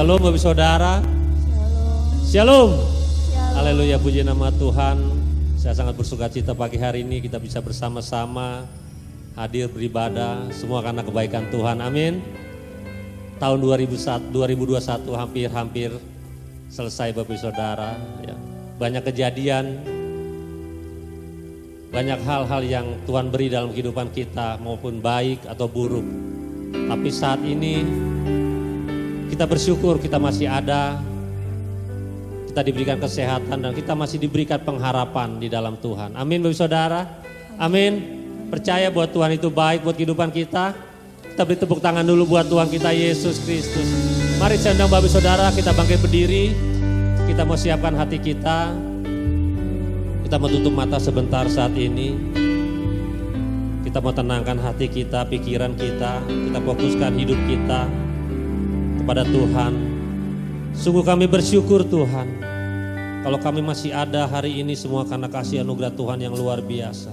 Shalom Bapak Saudara. Shalom. Haleluya, puji nama Tuhan. Saya sangat bersuka cita pagi hari ini kita bisa bersama-sama hadir beribadah semua karena kebaikan Tuhan. Amin. Tahun 2021 hampir selesai Bapak Saudara ya. Banyak kejadian, banyak hal-hal yang Tuhan beri dalam kehidupan kita maupun baik atau buruk. Tapi saat ini kita bersyukur kita masih ada, kita diberikan kesehatan dan kita masih diberikan pengharapan di dalam Tuhan. Amin Bapak Saudara. Amin. Percaya bahwa Tuhan itu baik buat kehidupan kita. Kita beri tepuk tangan dulu buat Tuhan kita Yesus Kristus. Mari saya undang Bapak Saudara kita bangkit berdiri. Kita mau siapkan hati kita. Kita mau tutup mata sebentar saat ini. Kita mau tenangkan hati kita, pikiran kita. Kita fokuskan hidup kita kepada Tuhan. Sungguh kami bersyukur Tuhan. Kalau kami masih ada hari ini semua karena kasih anugerah Tuhan yang luar biasa.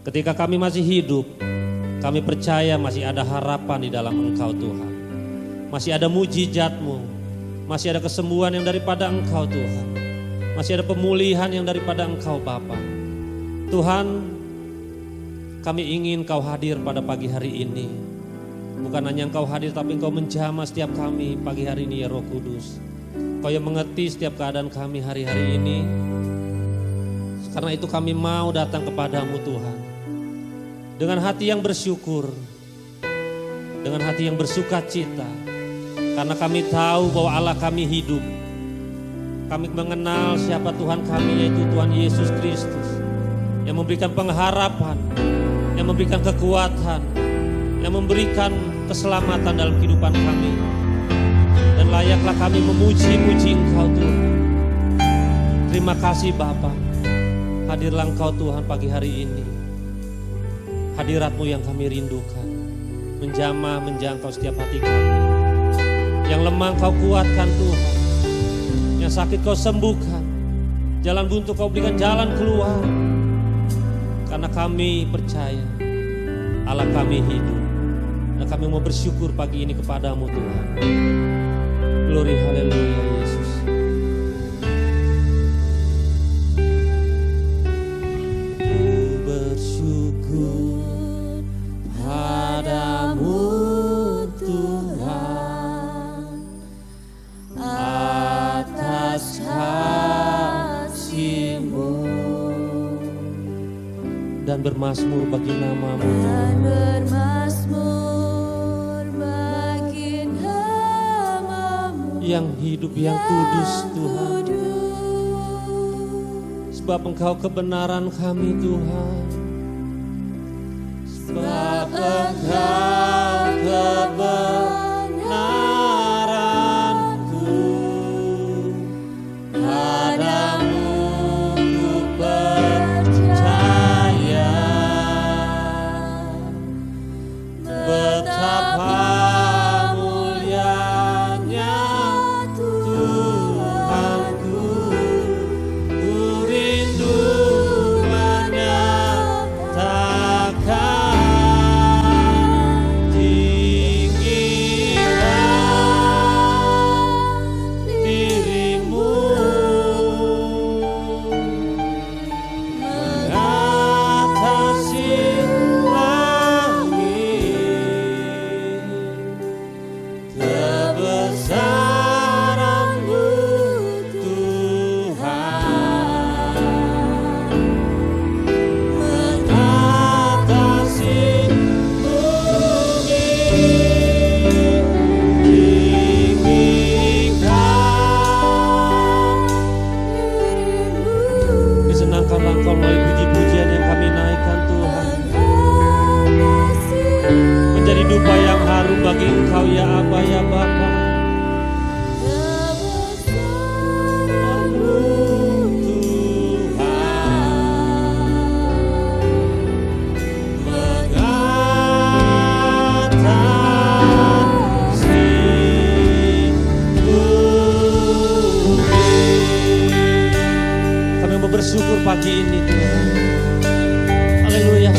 Ketika kami masih hidup, kami percaya masih ada harapan di dalam Engkau Tuhan. Masih ada mujizat-Mu, masih ada kesembuhan yang daripada Engkau Tuhan. Masih ada pemulihan yang daripada Engkau Bapa. Tuhan, kami ingin Kau hadir pada pagi hari ini. Bukan hanya Engkau hadir tapi Engkau menjamah setiap kami pagi hari ini ya Roh Kudus. Kau yang mengerti setiap keadaan kami hari-hari ini. Karena itu kami mau datang kepadamu Tuhan. Dengan hati yang bersyukur. Dengan hati yang bersuka cita. Karena kami tahu bahwa Allah kami hidup. Kami mengenal siapa Tuhan kami yaitu Tuhan Yesus Kristus. Yang memberikan pengharapan. Yang memberikan kekuatan. Yang memberikan keselamatan dalam kehidupan kami. Dan layaklah kami memuji-muji Engkau Tuhan. Terima kasih Bapa. Hadirlah Engkau Tuhan pagi hari ini. Hadirat-Mu yang kami rindukan. Menjamah, menjangkau setiap hati kami. Yang lemah Kau kuatkan Tuhan. Yang sakit Kau sembuhkan. Jalan buntu Kau berikan jalan keluar. Karena kami percaya Allah kami hidup. Dan kami mau bersyukur pagi ini kepadamu Tuhan. Glory haleluya Yesus. Ku bersyukur padamu Tuhan atas kasih-Mu. Dan bermazmur bagi nama-Mu Tuhan. Yang hidup yang kudus Tuhan. Sebab Engkau kebenaran kami Tuhan. Sebab Engkau kebenaranku. Padamu ku percaya. Betapa bagi Engkau ya Aba ya Bapa. Kami mau bersyukur pagi ini Tuhan. Haleluya.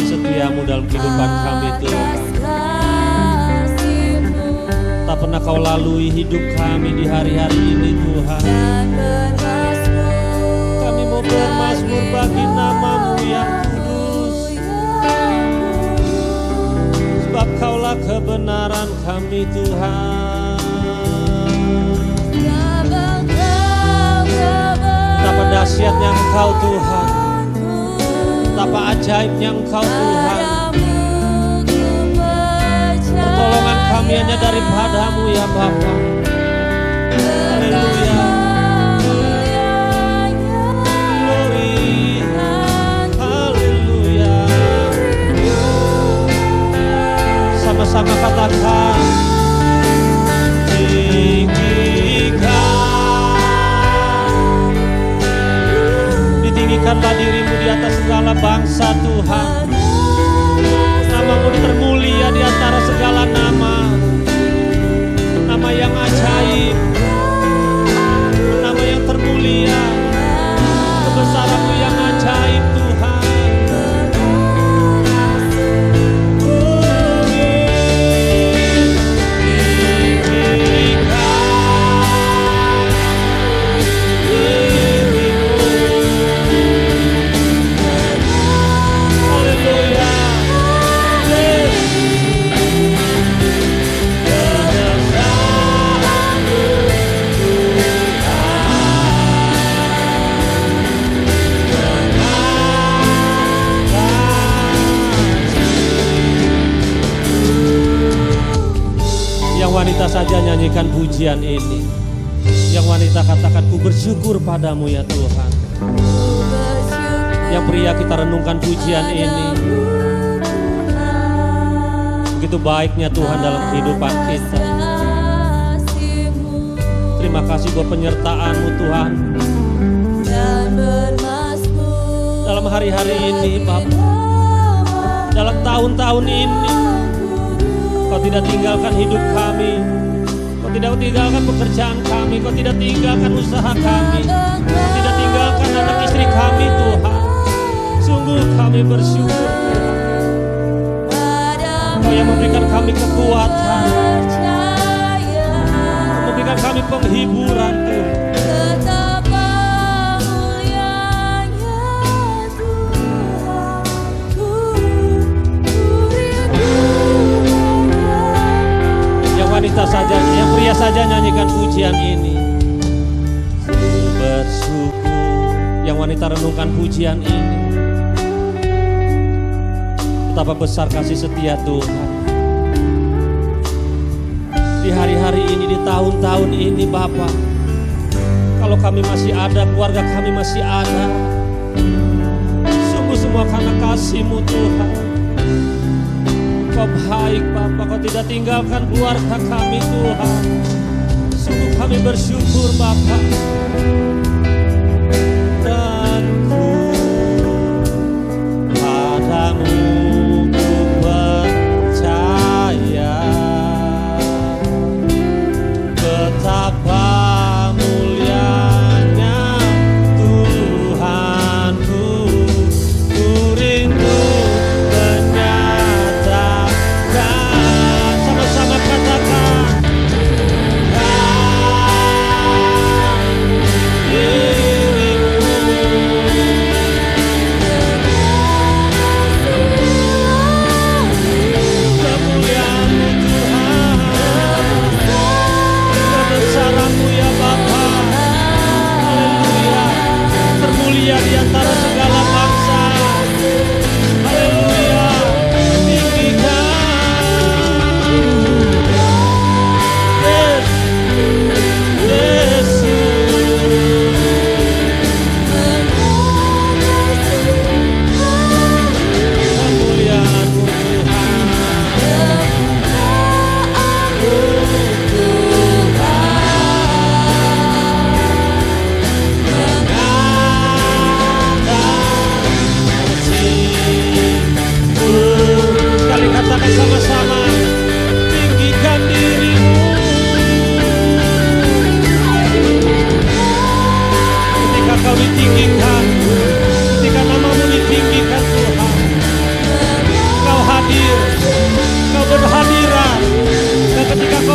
setiamu dalam kehidupan kami Tuhan. Tak pernah kau lalui hidup kami di hari-hari ini Tuhan. Kami mau bermazmur bagi nama-Mu yang kudus, sebab Kaulah kebenaran kami Tuhan. Betapa dahsyatnya Engkau Tuhan, betapa ajaibnya Engkau Tuhan. Pertolongan kami hanya daripada-Mu ya Bapa. Haleluya. Glory. Haleluya. Sama-sama katakan, ditinggikanlah dirimu di atas segala bangsa Tuhan. Nama-Mu termulia di antara segala nama. Nama yang ajaib, nama yang termulia, kebesaran-Mu yang ajaib Tuhan. Wanita saja nyanyikan pujian ini. Yang wanita katakan, ku bersyukur padamu ya Tuhan. Yang pria kita renungkan pujian ini. Begitu baiknya Tuhan dalam kehidupan kita. Terima kasih buat penyertaan-Mu Tuhan. Dalam hari-hari ini Bapa, dalam tahun-tahun ini, Kau tidak tinggalkan hidup kami. Kau tidak tinggalkan pekerjaan kami. Kau tidak tinggalkan usaha kami. Kau tidak tinggalkan anak istri kami Tuhan. Sungguh kami bersyukur Tuhan. Kau yang memberikan kami kekuatan, memberikan kami penghiburan Tuhan. Wanita saja, yang pria saja nyanyikan pujian ini. Ku bersyukur. Yang wanita renungkan pujian ini. Betapa besar kasih setia Tuhan. Di hari-hari ini, di tahun-tahun ini Bapa, kalau kami masih ada, keluarga kami masih ada, sungguh semua karena kasih-Mu Tuhan. Kau baik Bapa, Kau tidak tinggalkan keluarga kami Tuhan. Sungguh kami bersyukur Bapa. Dan ku padamu ku percaya, betapa mulianya Tuhanku. Ku rindu sama-sama katakan,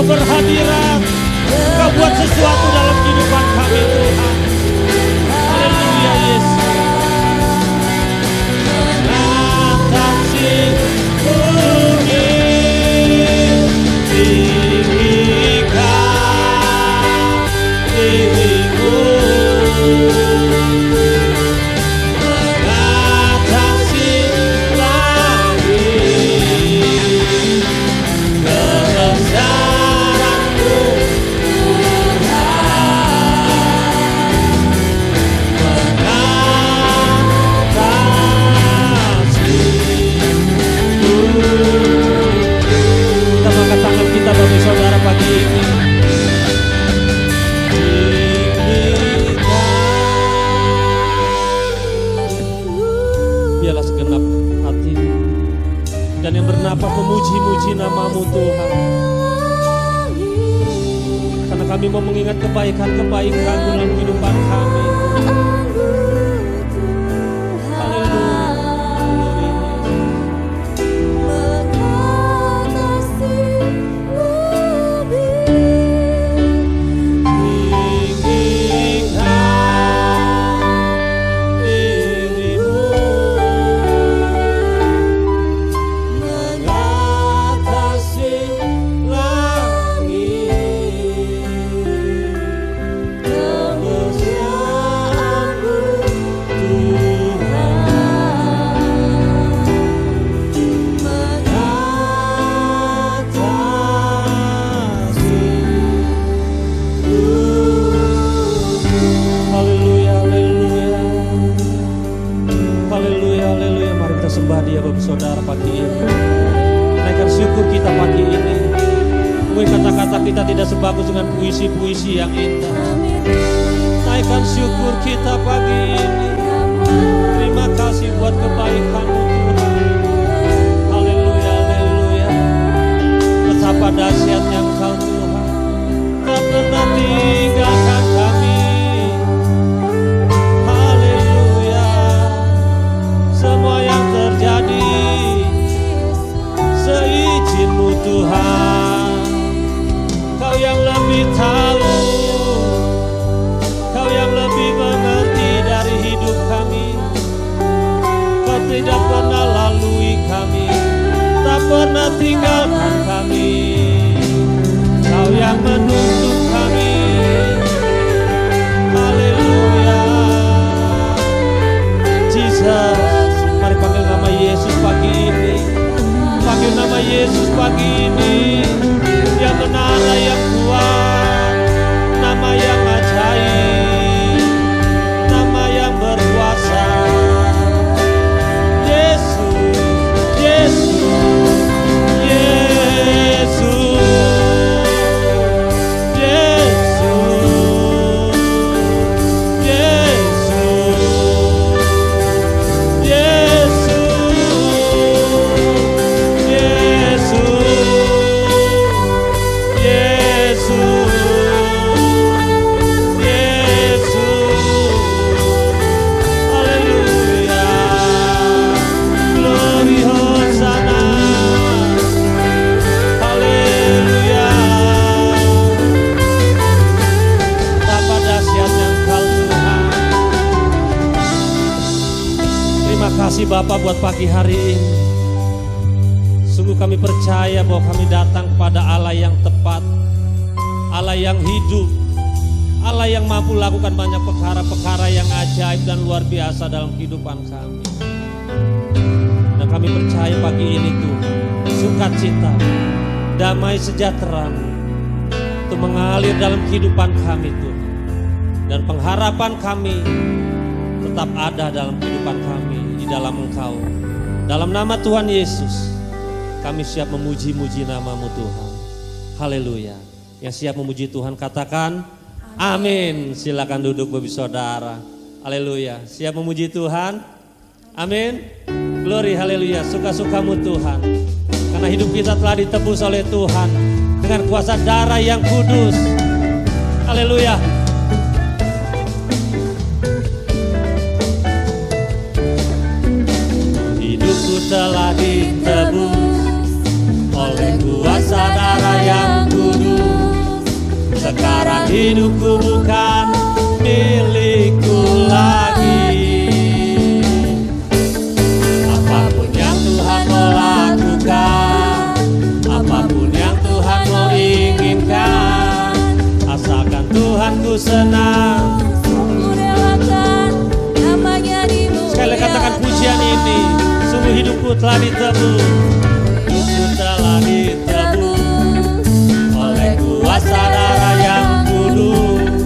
Engkau berhadirat, Engkau buat sesuatu dalam kehidupan kami Tuhan. Haleluya Yesus. Mengatasi bumi, tinggikan dirimu. Mengatasi langit, kebesaran-Mu kita angkat tangan kita bagi saudara pagi ini. Biarlah segenap hati dan yang bernapas memuji-muji nama-Mu Tuhan. Karena kami mau mengingat kebaikan-kebaikan dalam kehidupan kami. Sembah Dia Bapak Saudara pagi ini. Naikkan syukur kita pagi ini. Mungkin kata-kata kita tidak sebagus dengan puisi-puisi yang indah. Naikkan syukur kita pagi ini. Terima kasih buat kebaikan-Mu Tuhan. Haleluya, haleluya. Betapa dahsyatnya Engkau Tuhan. Tak pernah tinggalkan kami. Semua yang terjadi seizin-Mu Tuhan. Kau yang lebih tahu, Kau yang lebih mengerti dari hidup kami. Kau tidak pernah lalui kami, tak pernah tinggalkan kami. Kau yang menuntun kami. Haleluya Jesus. Mari panggil nama Yesus pagi ini. Panggil nama Yesus pagi ini. Yang menara, yang kuat, nama yang ajaib, nama yang berkuasa. Yesus, Yesus, Yesus, kasih Bapa buat pagi hari ini. Sungguh kami percaya bahwa kami datang kepada Allah yang tepat, Allah yang hidup, Allah yang mampu lakukan banyak perkara-perkara yang ajaib dan luar biasa dalam kehidupan kami. Dan kami percaya pagi ini Tuhan, sukacita, damai sejahtera itu mengalir dalam kehidupan kami Tuhan. Dan pengharapan kami tetap ada dalam kehidupan kami, di dalam Engkau. Dalam nama Tuhan Yesus, kami siap memuji-muji nama-Mu Tuhan. Haleluya. Yang siap memuji Tuhan katakan amin. Silakan duduk Bapak Saudara. Haleluya. Siap memuji Tuhan? Amin. Glory, haleluya. Suka-sukamu Tuhan. Karena hidup kita telah ditebus oleh Tuhan dengan kuasa darah yang kudus. Haleluya. Hidupku telah ditebus oleh kuasa darah yang kudus. hidupku bukan milikku lagi. Apapun yang Tuhan mau lakukan, apapun yang Tuhan mau inginkan, asalkan Tuhanku senang. Sekali katakan pujian ini, sungguh hidupku telah ditebus. Hidupku telah ditebus oleh kuasa darah yang kudus.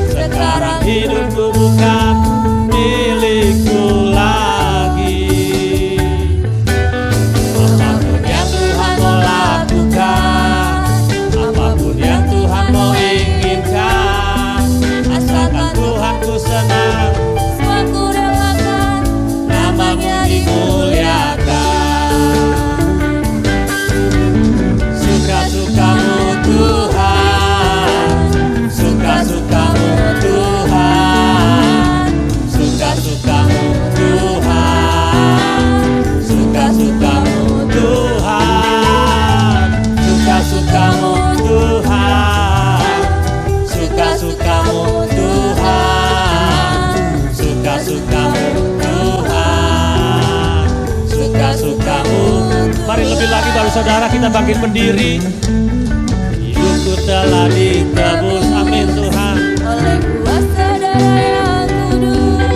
Sekarang hidupku bukan milikku lagi. Apapun yang Tuhan mau lakukan, apapun yang Tuhan mau inginkan, asalkan Tuhanku senang, namamu dimuliakan. Suka-sukamu Tuhan, suka-sukamu Tuhan, suka-sukamu Tuhan, suka-sukamu Tuhan, suka-sukamu Tuhan, suka-sukamu Tuhan, suka-sukamu Tuhan, suka-sukamu. Mari lebih lagi baru saudara kita bangkit berdiri. Hidupku telah ditebus, amin Tuhan, oleh kuasa darah yang kudus.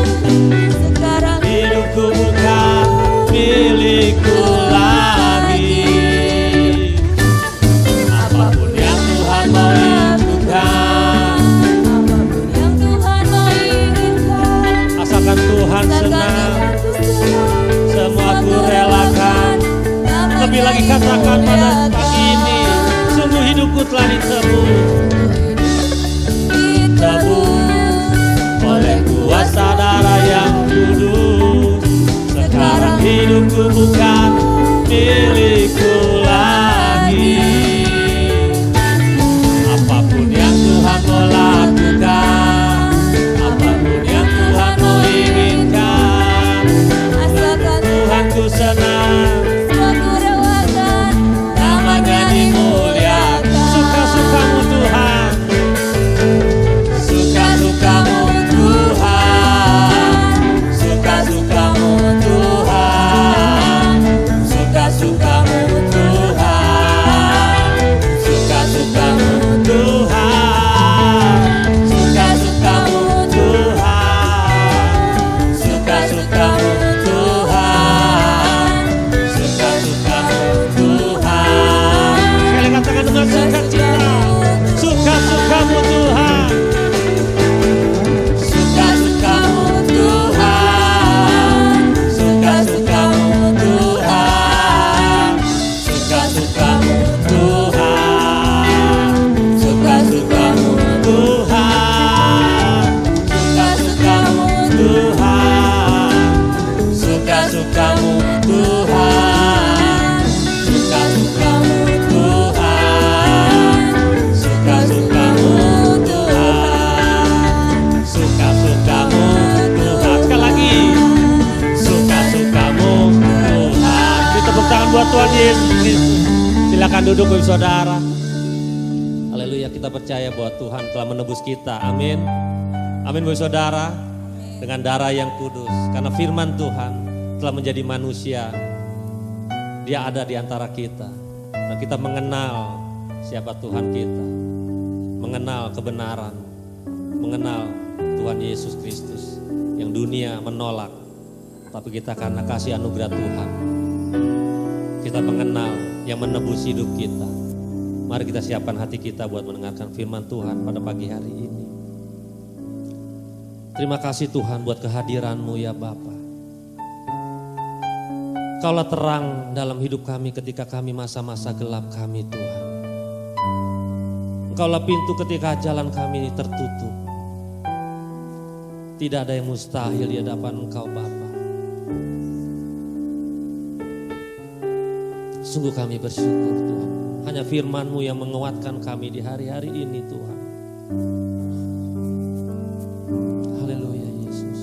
Sekarang hidupku bukan milikku lagi. Apapun yang Tuhan mau lakukan, apapun yang Tuhan mau inginkan, asalkan Tuhan senang, semua ku relakan. Lebih lagi katakan pada pagi ini, sungguh hidupku telah ditebus oleh kuasa darah yang kudus. Sekarang hidupku bukan milikku lagi. Apapun yang Tuhan mau lakukan, apapun yang Tuhan mau inginkan, asalkan Tuhanku senang, namanya dimuliakan. Suka-sukamu Tuhan, suka-sukamu Tuhan, suka-sukamu Tuhan, suka-sukamu Tuhan, suka-sukamu Tuhan, suka-sukamu Tuhan, suka-sukamu Tuhan, suka-sukamu Tuhan. Sekali katakan dengan sukacita, suka-sukamu Tuhan, suka-sukamu Tuhan, suka-sukamu Tuhan, suka-sukamu Tuhan, suka-sukamu Tuhan, suka-sukamu Tuhan, suka-sukamu Tuhan, suka-sukamu Tuhan, suka-sukamu Tuhan, suka-sukamu Tuhan. Sekali lagi, suka-sukamu Tuhan. Kita tepuk tangan buat Tuhan Yesus Kristus. Silakan duduk Bapak Saudara. Haleluya, kita percaya bahwa Tuhan telah menebus kita. Amin. Amin Bapak Saudara. Dengan darah yang kudus. Karena firman Tuhan telah menjadi manusia. Dia ada di antara kita. Dan kita mengenal siapa Tuhan kita. Mengenal kebenaran. Mengenal Tuhan Yesus Kristus. Yang dunia menolak. Tapi kita karena kasih anugerah Tuhan. Kita mengenal yang menebus hidup kita. Mari kita siapkan hati kita buat mendengarkan firman Tuhan pada pagi hari ini. Terima kasih Tuhan buat kehadiran-Mu ya Bapa. Kaulah terang dalam hidup kami ketika kami masa-masa gelap kami Tuhan. Engkaulah pintu ketika jalan kami tertutup. Tidak ada yang mustahil di hadapan Engkau Bapa. Sungguh kami bersyukur Tuhan. Hanya firman-Mu yang menguatkan kami di hari-hari ini Tuhan. Haleluya Yesus.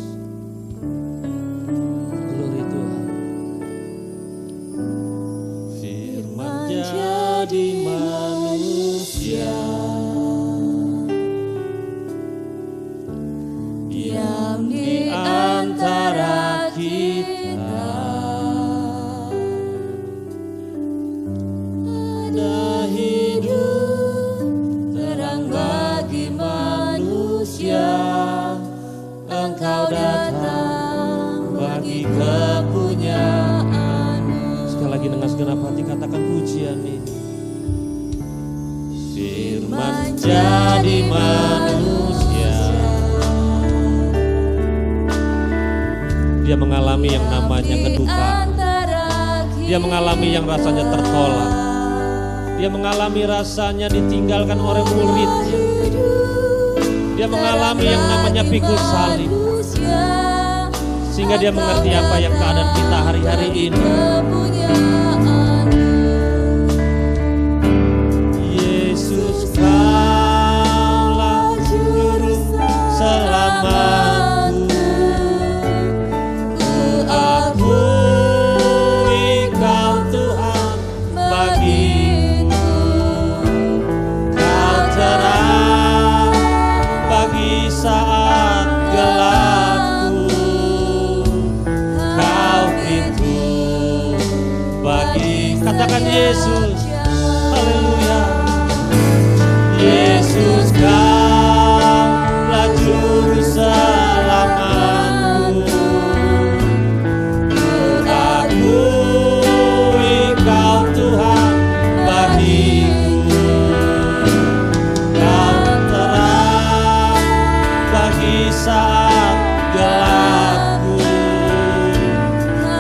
Glory Tuhan. Firman jadi manusia, menjadi manusia. Dia mengalami yang namanya kedukaan. Dia mengalami yang rasanya tertolak. Dia mengalami rasanya ditinggalkan oleh muridnya. Dia mengalami yang namanya pikul salib. Sehingga dia mengerti apa yang keadaan kita hari-hari ini. Yesus, Kaulah juru selamatku. Ku akui Kau Tuhan bagiku. Kau terang bagi saat gelapku. Kau pintu bagi, katakan Yesus, haleluya. Yesus, Kaulah juru selamatku. Ku akui Kau Tuhan bagiku. Kau terang bagi saat gelapku.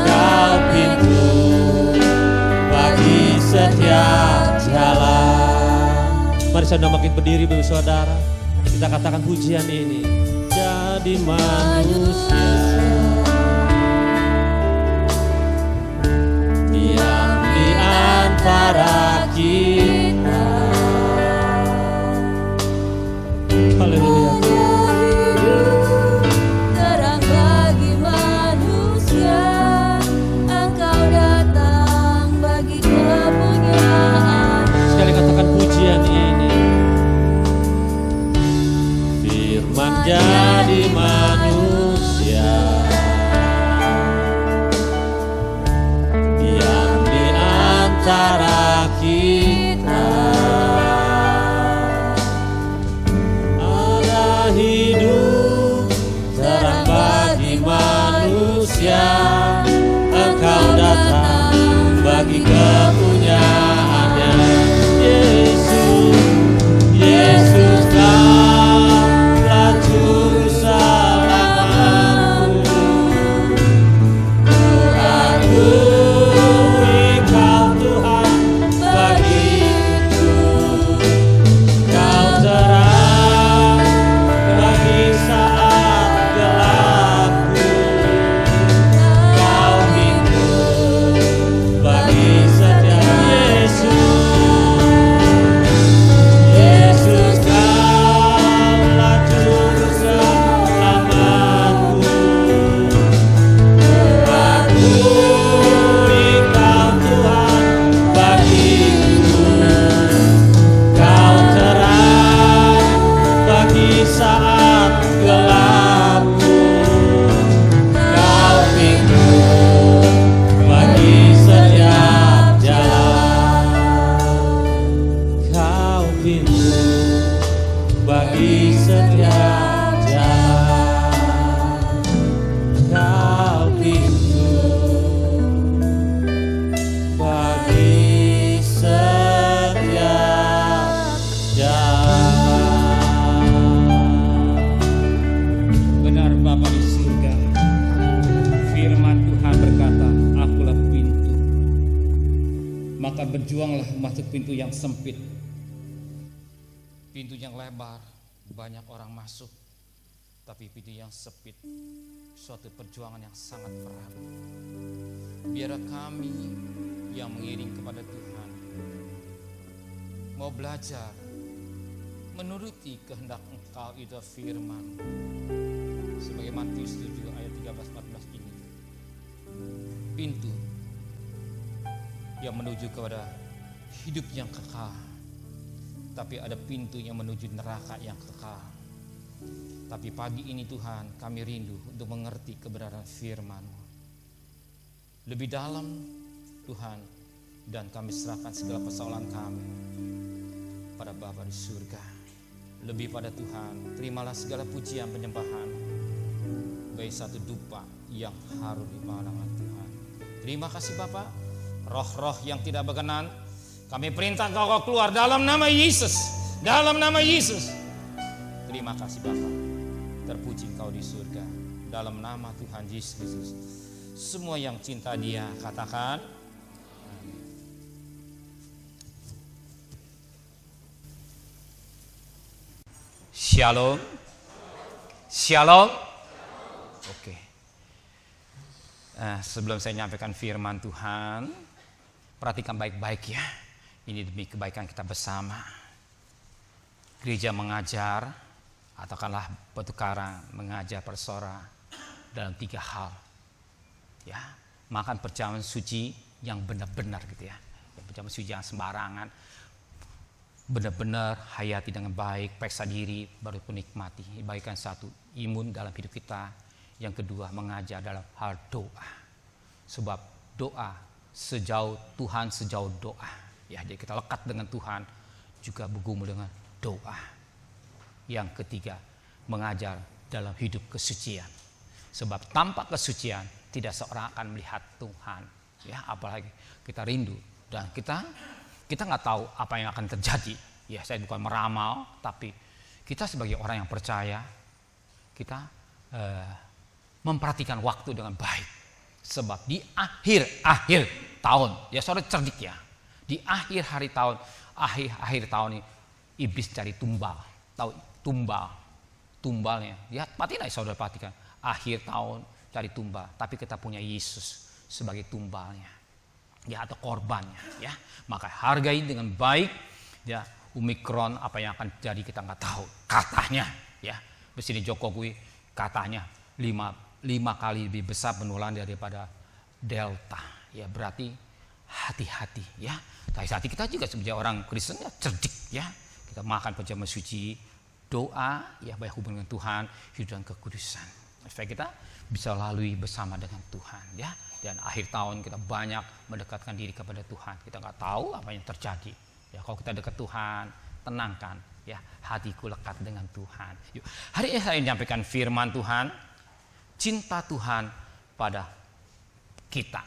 Kau pintu bagi setiap jalan. Mari saudara makin berdiri Bapak Saudara. Kita katakan pujian ini. Jadi manusia, diam di antara kita. Haleluya. Terang bagi manusia, Engkau datang bagi kepunyaan. Sekali katakan pujian ini. Firman jadi manusia, diam di antara kita. Ada hidup terang bagi manusia. Engkau datang bagi kepunyaannya. Yesus, Yesus, Kaulah juru selamatku. Ku akui Kau Tuhan bagiku. Kau terang bagi saat gelapku. Kau pintu bagi setiap. Yesus, Yesus, Kaulah juru selamatku. Ku akui Kau Tuhan bagiku. Kau terang bagi saat gelapku. Kau pintu bagi setiap jalan. Kau pintu bagi setiap jalan. Kau pintu bagi setiap jalan. Benar Bapa di surga, firman Tuhan berkata, akulah pintu. Maka berjuanglah masuk pintu yang sempit. Pintu yang lebar, banyak orang masuk. Tapi pintu yang sempit, suatu perjuangan yang sangat berat. Biarlah kami yang mengiring kepada Tuhan mau belajar menuruti kehendak Engkau itu firman. Sebagai Matius 7 ayat 13-14 ini. Pintu yang menuju kepada hidup yang kekal. Tapi ada pintu yang menuju neraka yang kekal. Tapi pagi ini Tuhan, kami rindu untuk mengerti kebenaran firman-Mu lebih dalam Tuhan, dan kami serahkan segala persoalan kami pada Bapa di surga. Lebih pada Tuhan, terimalah segala pujian penyembahan baik satu dupa yang harum di pandangan Tuhan. Terima kasih Bapa. Roh-roh yang tidak berkenan kami perintah Kau keluar dalam nama Yesus. Dalam nama Yesus. Terima kasih Bapa. Terpuji Engkau di surga. Dalam nama Tuhan Yesus Kristus. Semua yang cinta Dia katakan amin. Shalom. Shalom. Oke. Sebelum saya menyampaikan firman Tuhan, perhatikan baik-baik ya. Ini demi kebaikan kita bersama. Gereja mengajar, atau katakanlah Batu Karang mengajar persora dalam 3 hal. Ya, makan perjamuan suci yang benar-benar gitu ya. Perjamuan suci yang sembarangan. Benar-benar hayati dengan baik, periksa diri, baru penikmati. Kebaikan satu, imun dalam hidup kita. Yang kedua, mengajar dalam hal doa. Sebab doa sejauh Tuhan, sejauh doa. Ya, jadi kita lekat dengan Tuhan, juga bergumul dengan doa. Yang ketiga, mengajar dalam hidup kesucian. Sebab tanpa kesucian tidak seorang akan melihat Tuhan. Ya, apalagi kita rindu dan kita nggak tahu apa yang akan terjadi. Ya, saya bukan meramal, tapi kita sebagai orang yang percaya, kita memperhatikan waktu dengan baik. Sebab di akhir tahun, ya saudara cerdik ya, di akhir hari tahun, akhir tahun ini iblis cari tumbal. Tahu tumbalnya? Ya, perhatikan saudara, perhatikan. Akhir tahun cari tumbal, tapi kita punya Yesus sebagai tumbalnya. Ya, atau korbannya, ya. Maka hargai dengan baik. Ya, Omikron apa yang akan terjadi kita nggak tahu. Katanya, ya, Presiden Jokowi katanya 5 kali lebih besar penularan daripada Delta. Ya, berarti hati-hati, ya. Tapi hati kita juga sebagai orang Kristen ya cerdik, ya. Kita makan perjamuan suci, doa, ya, baik hubungan dengan Tuhan, hidup dan kekudusan. Supaya kita bisa lalui bersama dengan Tuhan, ya. Dan akhir tahun kita banyak mendekatkan diri kepada Tuhan. Kita nggak tahu apa yang terjadi. Ya, kalau kita dekat Tuhan, tenangkan, ya, hatiku lekat dengan Tuhan. Yuk, hari ini saya menyampaikan firman Tuhan, cinta Tuhan pada kita.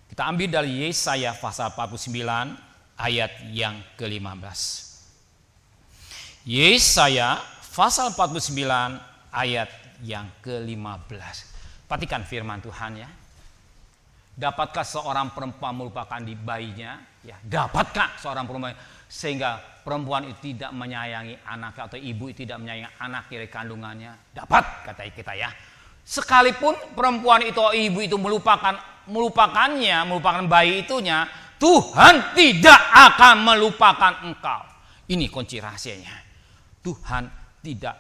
Kita ambil dari Yesaya pasal 49 ayat yang ke-15. Yesaya pasal 49 ayat yang ke-15. Perhatikan firman Tuhan ya. Dapatkah seorang perempuan melupakan di bayinya? Ya, dapatkah seorang perempuan sehingga perempuan itu tidak menyayangi anaknya atau ibu itu tidak menyayangi anak dari kandungannya? Dapat, kata kita ya. Sekalipun perempuan itu atau ibu itu melupakan bayi itunya, Tuhan tidak akan melupakan engkau. Ini kunci rahasianya. Tuhan tidak,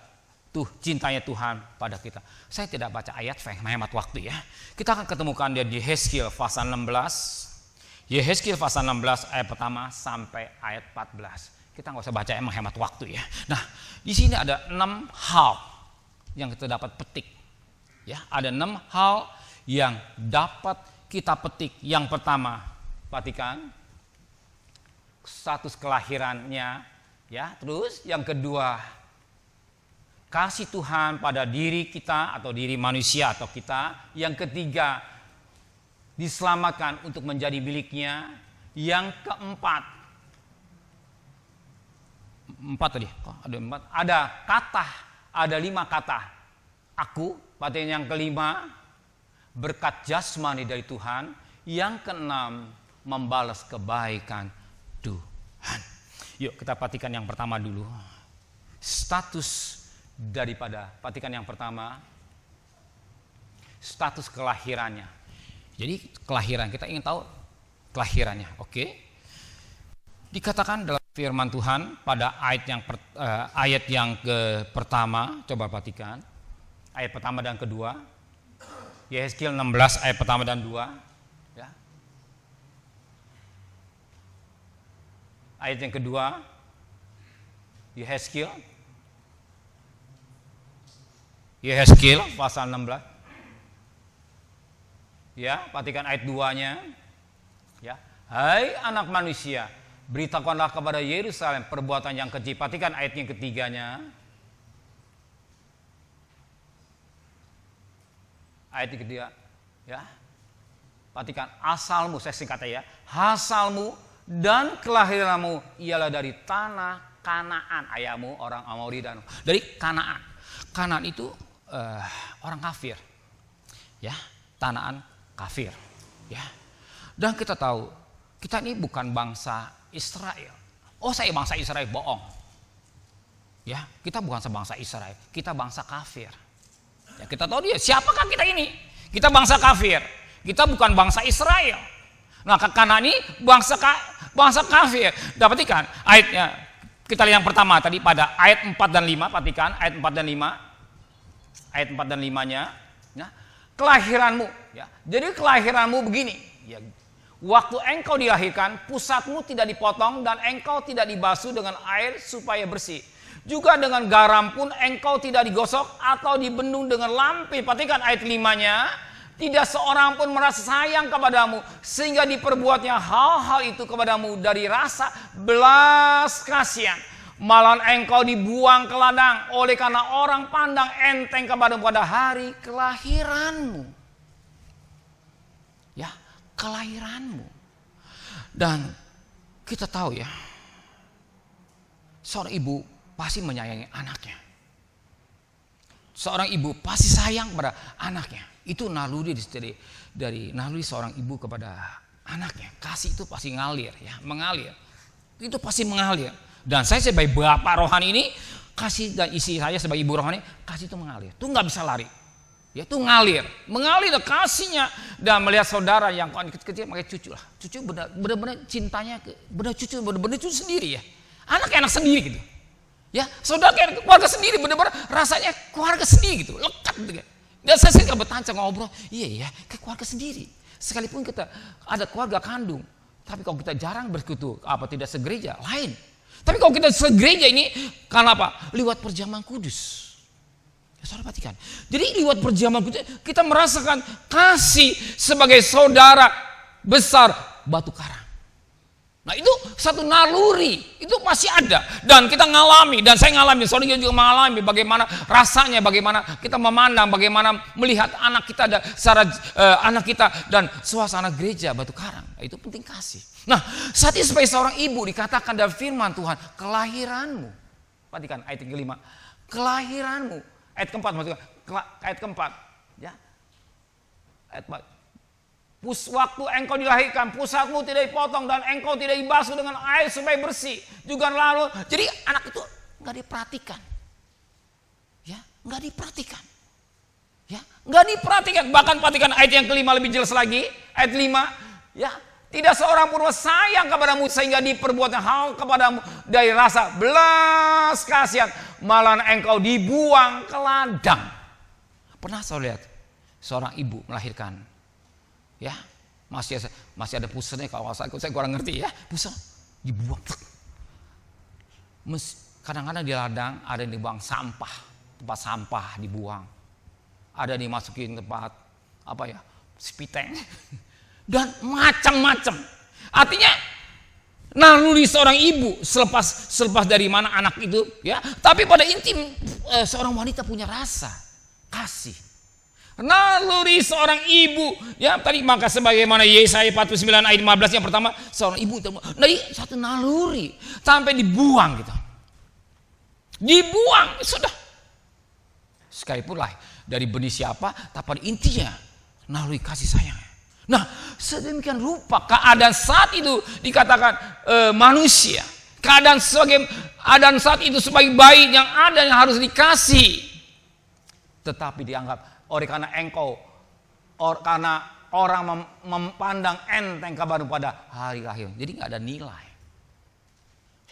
cintanya Tuhan pada kita. Saya tidak baca ayat, saya menghemat waktu ya. Kita akan ketemukan dia di Yehezkiel pasal 16. Yehezkiel pasal 16 ayat pertama sampai ayat 14. Kita nggak usah baca ya, menghemat waktu ya. Nah, di sini ada 6 hal yang kita dapat petik. Ya, ada 6 hal yang dapat kita petik. Yang pertama, perhatikan status kelahirannya, ya. Terus yang kedua, kasih Tuhan pada diri kita atau diri manusia atau kita. Yang ketiga, diselamatkan untuk menjadi miliknya. Yang keempat, ada 5 kata. Aku, perhatikan yang kelima, berkat jasmani dari Tuhan. Yang keenam, membalas kebaikan Tuhan. Yuk kita perhatikan yang pertama dulu. Status daripada, perhatikan yang pertama, status kelahirannya. Jadi kelahiran, kita ingin tahu kelahirannya, oke? Dikatakan dalam firman Tuhan pada ayat yang pertama, coba perhatikan. Ayat pertama dan kedua. Yehezkiel 16 ayat pertama dan 2, ya. Ayat yang kedua, Yehezkiel pasal 16. Ya, perhatikan ayat 2-nya. Ya. Hai anak manusia, beritakanlah kepada Yerusalem perbuatan yang keji. Perhatikan ayat yang ketiganya. Ayat yang ketiga, ya. Perhatikan asalmu, saya singkat ya. Asalmu dan kelahiranmu ialah dari tanah Kanaan, ayahmu orang Amori dan dari Kanaan. Kanaan itu orang kafir, ya, tanaan kafir, ya. Dan kita tahu kita ini bukan bangsa Israel. Oh, saya bangsa Israel, bohong. Ya, kita bukan sebangsa Israel, kita bangsa kafir. Ya, kita tahu dia, siapakah kita ini? Kita bangsa kafir. Kita bukan bangsa Israel. Nah, karena ini bangsa kafir. Perhatikan ayatnya. Kita lihat yang pertama tadi pada ayat 4 dan 5. Perhatikan ayat 4 dan 5. Ayat 4 dan 5-nya. Ya, kelahiranmu. Ya, jadi kelahiranmu begini. Ya, waktu engkau dilahirkan, pusatmu tidak dipotong dan engkau tidak dibasuh dengan air supaya bersih. Juga dengan garam pun engkau tidak digosok atau dibendung dengan lampin. Perhatikan ayat 5-nya. Tidak seorang pun merasa sayang kepadamu sehingga diperbuatnya hal-hal itu kepadamu dari rasa belas kasihan. Malah engkau dibuang ke ladang oleh karena orang pandang enteng kepadamu pada hari kelahiranmu. Ya, kelahiranmu. Dan kita tahu ya, seorang ibu pasti menyayangi anaknya. Seorang ibu pasti sayang pada anaknya. Itu naluri dari naluri seorang ibu kepada anaknya. Kasih itu pasti ngalir, ya, mengalir. Itu pasti mengalir. Dan saya sebagai bapak rohani ini, kasih, dan istri saya sebagai ibu rohani, kasih itu mengalir. Itu nggak bisa lari. Ya, itu ngalir, mengalir kasihnya. Dan melihat saudara yang kecil-kecil pakai cucu lah. Cucu benar-benar cintanya benar-benar cucu sendiri ya. Anak sendiri gitu. Ya, saudara kayak keluarga sendiri, benar-benar rasanya keluarga sendiri gitu, lekat gitu. Dan saya sering bertanya ngobrol, iya ya, kayak keluarga sendiri. Sekalipun kita ada keluarga kandung, tapi kalau kita jarang bersekutu, tidak segereja, lain. Tapi kalau kita segereja ini, karena apa? Lewat perjamuan kudus. Ya, saudara perhatikan. Jadi lewat perjamuan kudus, kita merasakan kasih sebagai saudara besar batu karang. Nah, itu satu naluri, itu masih ada. Dan kita ngalami, dan saya ngalami, saudara juga mengalami bagaimana rasanya, bagaimana kita memandang, bagaimana melihat anak kita, anak kita dan suasana gereja batu karang. Nah, itu penting kasih. Nah, saat ini sebagai seorang ibu dikatakan dalam firman Tuhan, kelahiranmu. Perhatikan ayat yang kelima, kelahiranmu. Ayat keempat maksudnya, ayat keempat. Ya. Ayat 4. Waktu engkau dilahirkan, pusatmu tidak dipotong dan engkau tidak dibasuh dengan air supaya bersih. Juga lalu, jadi anak itu nggak diperhatikan, ya, nggak diperhatikan, ya, nggak diperhatikan. Bahkan perhatikan ayat yang kelima lebih jelas lagi, ayat 5, ya, tidak seorang pun sayang kepadamu sehingga diperbuatnya hal kepadamu dari rasa belas kasihan, malah engkau dibuang ke ladang. Pernah saya lihat seorang ibu melahirkan. Ya, masih ada pusatnya, kalau saya kurang ngerti ya, pusat dibuang. Kadang-kadang di ladang ada yang dibuang sampah, tempat sampah dibuang, ada yang dimasukin tempat spiteng, dan macam-macam. Artinya naluri seorang ibu selepas dari mana anak itu, ya, tapi pada inti seorang wanita punya rasa kasih. Naluri seorang ibu, ya, tadi maka sebagaimana Yesaya 49 ayat 15 yang pertama, seorang ibu dari satu naluri sampai dibuang gitu. Dibuang, sudah. Sekalipun lah dari benih siapa, tapi pada intinya naluri kasih sayang. Nah, sedemikian rupa keadaan saat itu dikatakan manusia. Keadaan saat itu sebagai bayi yang ada yang harus dikasih. Tetapi dianggap karena orang memandang enteng kabar pada hari lahir. Jadi nggak ada nilai.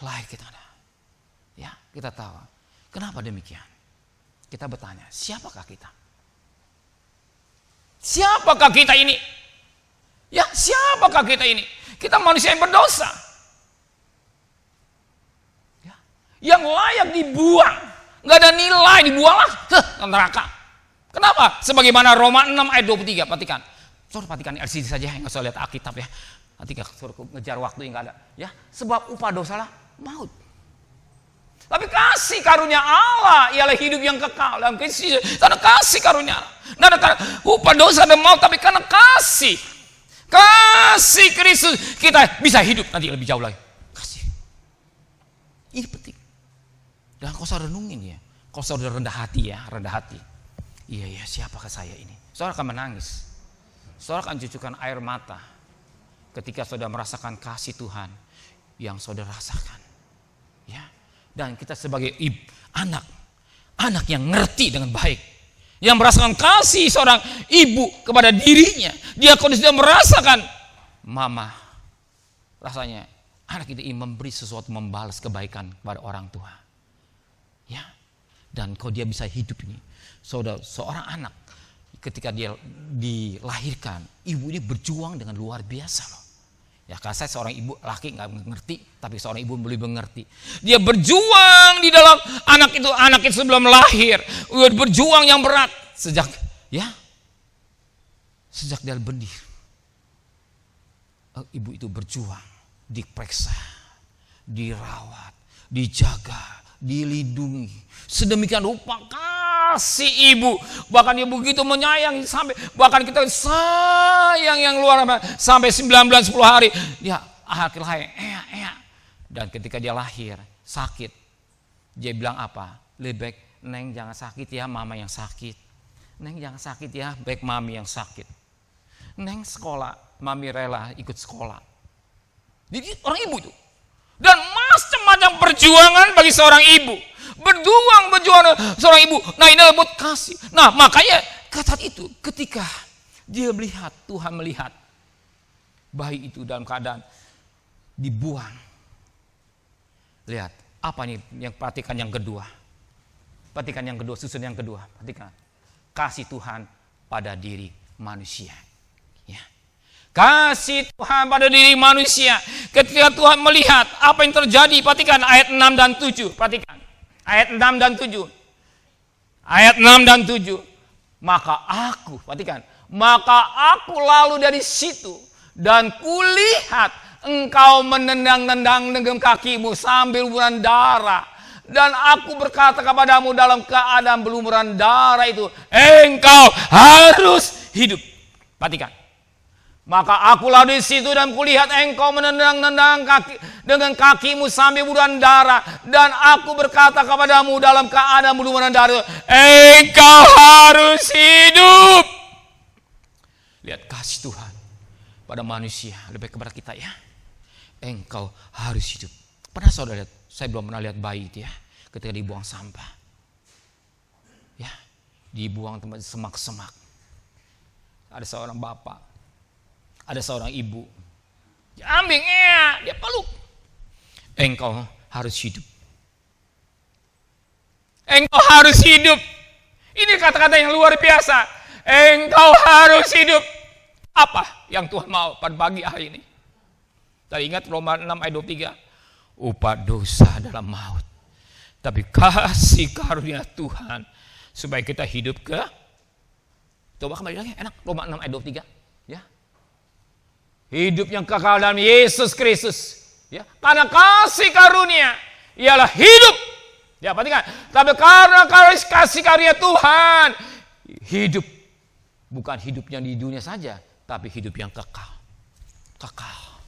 Lahir kita ada. Ya, kita tahu. Kenapa demikian? Kita bertanya, siapakah kita? Siapakah kita ini? Ya, siapakah kita ini? Kita manusia yang berdosa. Ya, yang layak dibuang. Nggak ada nilai, dibuanglah ke neraka. Kenapa? Sebagaimana Roma 6 ayat 23, perhatikan. Saudara perhatikan LCD saja, nggak usah lihat Alkitab ya. Nanti saudara ngejar waktu yang nggak ada. Ya, sebab upah dosa lah maut. Tapi kasih karunia Allah ialah hidup yang kekal dalam Kristus. Karena kasih karunia. Nah, upah dosa dan maut, tapi karena kasih Kristus kita bisa hidup nanti lebih jauh lagi. Kasih. Ini penting. Dan kau saudara renungin ya, kau saudara rendah hati ya, rendah hati. Iya, siapakah saya ini? Saudara akan menangis. Saudara akan cucurkan air mata ketika saudara merasakan kasih Tuhan yang saudara rasakan. Ya. Dan kita sebagai anak yang ngerti dengan baik, yang merasakan kasih seorang ibu kepada dirinya, dia kalau sudah merasakan mama, rasanya anak itu ingin memberi sesuatu, membalas kebaikan kepada orang tua. Ya. Dan kalau dia bisa hidup ini, saudara, seorang anak ketika dia dilahirkan, ibu ini berjuang dengan luar biasa loh. Ya, karena saya seorang ibu laki nggak mengerti, tapi seorang ibu lebih mengerti. Dia berjuang di dalam anak itu sebelum lahir, berjuang yang berat sejak dari benih. Ibu itu berjuang, diperiksa, dirawat, dijaga, dilindungi. Sedemikian rupa kasih ibu, bahkan ibu begitu menyayangi sampai bahkan kita sayang yang luar biasa sampai 9 bulan 10 hari dia akhir lahir. Dan ketika dia lahir sakit, dia bilang apa? Lebih baik Neng jangan sakit ya, mama yang sakit. Neng jangan sakit ya, baik mami yang sakit. Neng sekolah, mami rela ikut sekolah. Jadi orang ibu itu. Dan macam-macam perjuangan bagi seorang ibu. Berjuang seorang ibu. Nah, ini adalah buat kasih. Nah, makanya saat itu ketika dia melihat, Tuhan melihat bayi itu dalam keadaan dibuang. Lihat, apa nih yang perhatikan yang kedua? Perhatikan yang kedua, susun yang kedua. Perhatikan. Kasih Tuhan pada diri manusia. Ya. Kasih Tuhan pada diri manusia. Ketika Tuhan melihat apa yang terjadi, perhatikan ayat 6 dan 7. Perhatikan. Ayat 6 dan 7. Ayat 6 dan 7. Perhatikan. Maka aku lalu dari situ dan kulihat engkau menendang-nendang dengan kakimu sambil berlumuran darah. Dan aku berkata kepadamu dalam keadaan berlumuran darah itu, engkau harus hidup. Perhatikan. Maka aku lalu di situ dan kulihat engkau menendang-nendang dengan kakimu sambil berlumuran darah. Dan aku berkata kepadamu dalam keadaan berlumuran darah, engkau harus hidup. Lihat kasih Tuhan pada manusia, lebih kepada kita ya. Engkau harus hidup. Pernah saudara lihat? Saya belum pernah lihat bayi itu ya, ketika dibuang sampah. Ya, dibuang tempat semak-semak. Ada seorang bapak, ada seorang ibu, dia ambil, dia peluk. Engkau harus hidup. Engkau harus hidup. Ini kata-kata yang luar biasa. Engkau harus hidup. Apa yang Tuhan mau pada pagi hari ini? Tadi ingat Roma 6 ayat 23. Upah dosa adalah maut. Tapi kasih karunia Tuhan supaya kita hidup ke, coba kembali lagi, enak, Roma 6 ayat 23. Ya. Hidup yang kekal dalam Yesus Kristus. Ya. Karena kasih karunia ialah hidup. Ya, perhatikan. Tapi karena kasih karunia Tuhan, hidup bukan hidup yang di dunia saja, tapi hidup yang kekal. Kekal.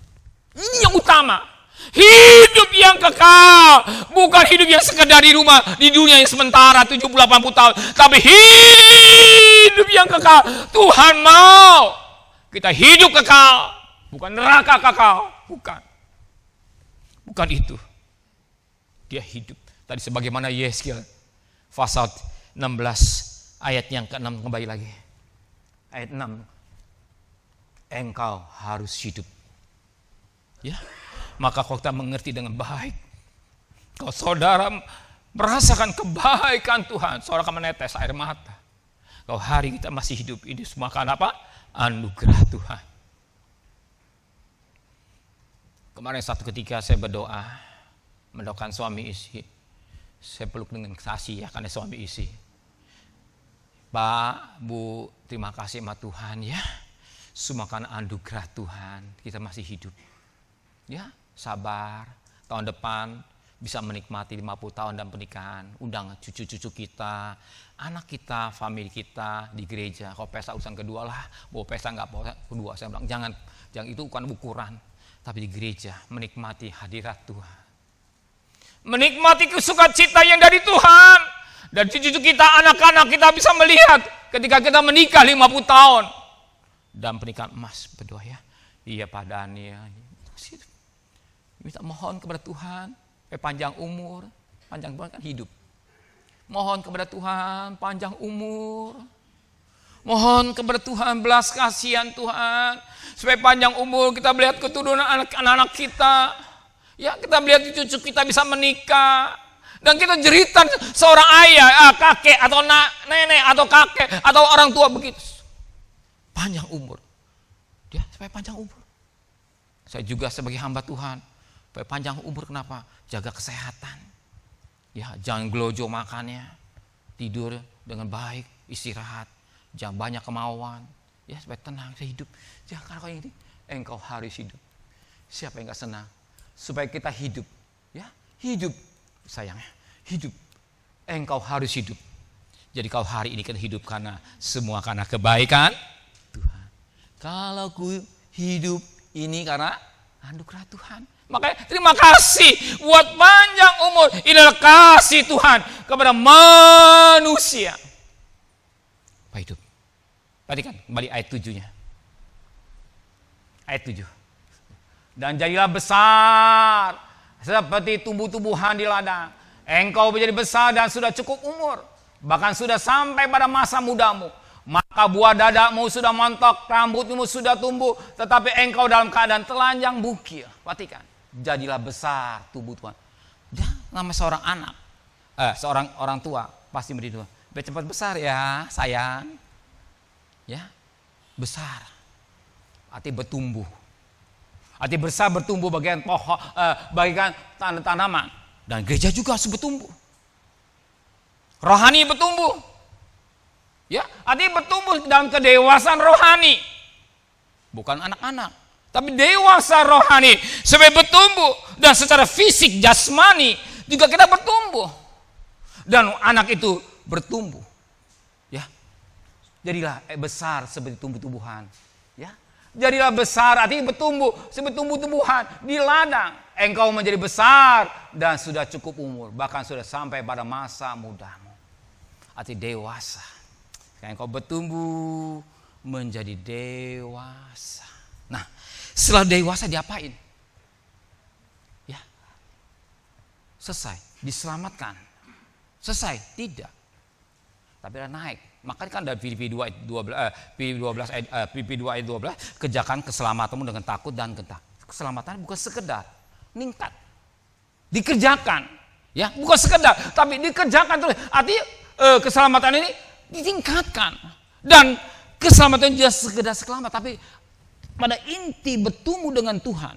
Ini yang utama. Hidup yang kekal. Bukan hidup yang sekedar di rumah, di dunia yang sementara 70-80 tahun. Tapi hidup yang kekal. Tuhan mau kita hidup kekal. Bukan neraka kekal. Bukan itu. Dia hidup. Tadi sebagaimana Yeskiel pasal 16 ayat yang ke-6, kembali lagi. Ayat 6. Engkau harus hidup. Ya. Maka kalau kita mengerti dengan baik, kalau saudara merasakan kebaikan Tuhan, saudara akan menetes air mata. Kalau hari kita masih hidup, ini semua karena apa? Anugerah Tuhan. Kemarin satu ketika saya berdoa, mendoakan suami istri. Saya peluk dengan kasih ya, karena suami istri. Pak, Bu, terima kasih sama Tuhan ya. Semua karena anugerah Tuhan, kita masih hidup. Ya, sabar. Tahun depan bisa menikmati 50 tahun dan pernikahan. Undang cucu-cucu kita, anak kita, famili kita di gereja. Kalau pesta urusan kedua lah, mau pesta nggak mau kedua. Saya bilang jangan itu bukan ukuran. Tapi di gereja menikmati hadirat Tuhan. menikmati sukacita yang dari Tuhan. Dan cucu kita, anak-anak kita bisa melihat ketika kita menikah 50 tahun. Dan pernikahan emas, berdoa ya. Iya Pak Daniel. Minta mohon kepada Tuhan, panjang umur, panjang kan hidup. Mohon kepada Tuhan, panjang umur. Mohon kepada Tuhan, belas kasihan Tuhan. Supaya panjang umur kita melihat keturunan anak-anak kita. Ya, kita melihat cucu kita bisa menikah. Dan kita jeritan seorang ayah, kakek, atau nenek, atau kakek, atau orang tua begitu. Panjang umur. Dia supaya panjang umur. Saya juga sebagai hamba Tuhan, supaya panjang umur kenapa? Jaga kesehatan. Ya, jangan gelojo makannya. Tidur dengan baik, istirahat. Jangan banyak kemauan. Ya, supaya tenang, saya hidup. Jangan kalau ini, engkau harus hidup. Siapa yang gak senang? Supaya kita hidup. Ya, hidup. Sayangnya, hidup. Engkau harus hidup. Jadi kau hari ini kan hidup semua karena kebaikan Tuhan. Kalau ku hidup ini karena anugerah Tuhan. Makanya terima kasih buat panjang umur. Ini adalah kasih Tuhan kepada manusia. Apa hidup? Perhatikan kembali ayat 7-nya. Ayat 7. Dan jadilah besar seperti tumbuh-tumbuhan di ladang. Engkau menjadi besar dan sudah cukup umur. Bahkan sudah sampai pada masa mudamu. Maka buah dadamu sudah montok, rambutmu sudah tumbuh. Tetapi engkau dalam keadaan telanjang bukil. Perhatikan. Jadilah besar tubuh Tuhan. Dia namanya seorang anak. Seorang orang tua pasti berdoa. Biar cepat besar ya sayang. Ya, besar. Artinya bertumbuh. Artinya besar bertumbuh bagian pohon, bagian tanaman. Dan gereja juga harus bertumbuh. Rohani bertumbuh. Ya, artinya bertumbuh dalam kedewasaan rohani. Bukan anak-anak, tapi dewasa rohani. Supaya bertumbuh. Dan secara fisik, jasmani juga kita bertumbuh. Dan anak itu bertumbuh. Ya, jadilah besar seperti tumbuh-tumbuhan. Ya, jadilah besar artinya bertumbuh seperti tumbuh-tumbuhan di ladang. Engkau menjadi besar dan sudah cukup umur, bahkan sudah sampai pada masa mudamu. Artinya dewasa. Engkau bertumbuh menjadi dewasa. Nah, setelah dewasa diapain? Ya, selesai, diselamatkan. Selesai? Tidak. Tapi ada naik. Makanya kan dari Filipi 2 ayat 12, kerjakan keselamatanmu dengan takut dan gentar. Keselamatan bukan sekedar meningkat. Dikerjakan. Ya, bukan sekedar, tapi dikerjakan terus. Artinya keselamatan ini ditingkatkan. Dan keselamatan tidak sekedar selamat, tapi pada inti bertumbuh dengan Tuhan.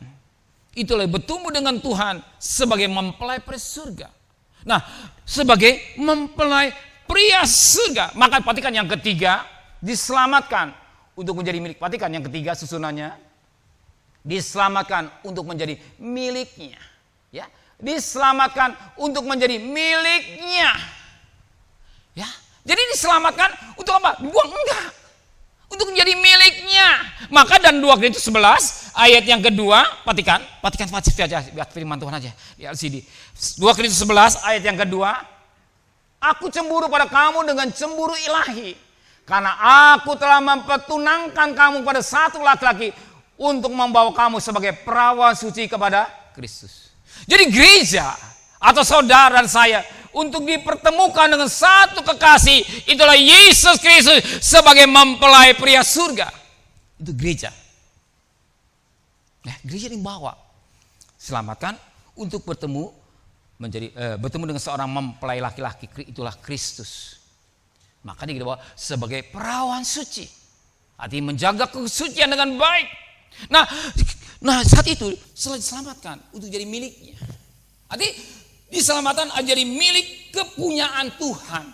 Itulah bertumbuh dengan Tuhan sebagai mempelai pria surga. Nah, sebagai mempelai pria surga. Maka perhatikan yang ketiga, diselamatkan untuk menjadi milik. Perhatikan yang ketiga susunannya. Diselamatkan untuk menjadi miliknya. Ya, diselamatkan untuk menjadi miliknya. Ya, jadi diselamatkan untuk apa? Buang enggak. Untuk menjadi miliknya. Maka dan 2 Korintus 11 ayat yang kedua, perhatikan firman Tuhan aja di LCD. 2 Korintus 11 ayat yang kedua, aku cemburu pada kamu dengan cemburu ilahi, karena aku telah mempertunangkan kamu pada satu laki-laki untuk membawa kamu sebagai perawan suci kepada Kristus. Jadi gereja atau saudara dan saya untuk dipertemukan dengan satu kekasih, itulah Yesus Kristus sebagai mempelai pria surga. Itu gereja. Nah, gereja dibawa, selamatkan untuk bertemu dengan seorang mempelai laki-laki, itulah Kristus. Maka dia dibawa sebagai perawan suci, artinya menjaga kesucian dengan baik. Nah saat itu setelah diselamatkan untuk jadi miliknya. Artinya diselamatkan jadi milik kepunyaan Tuhan.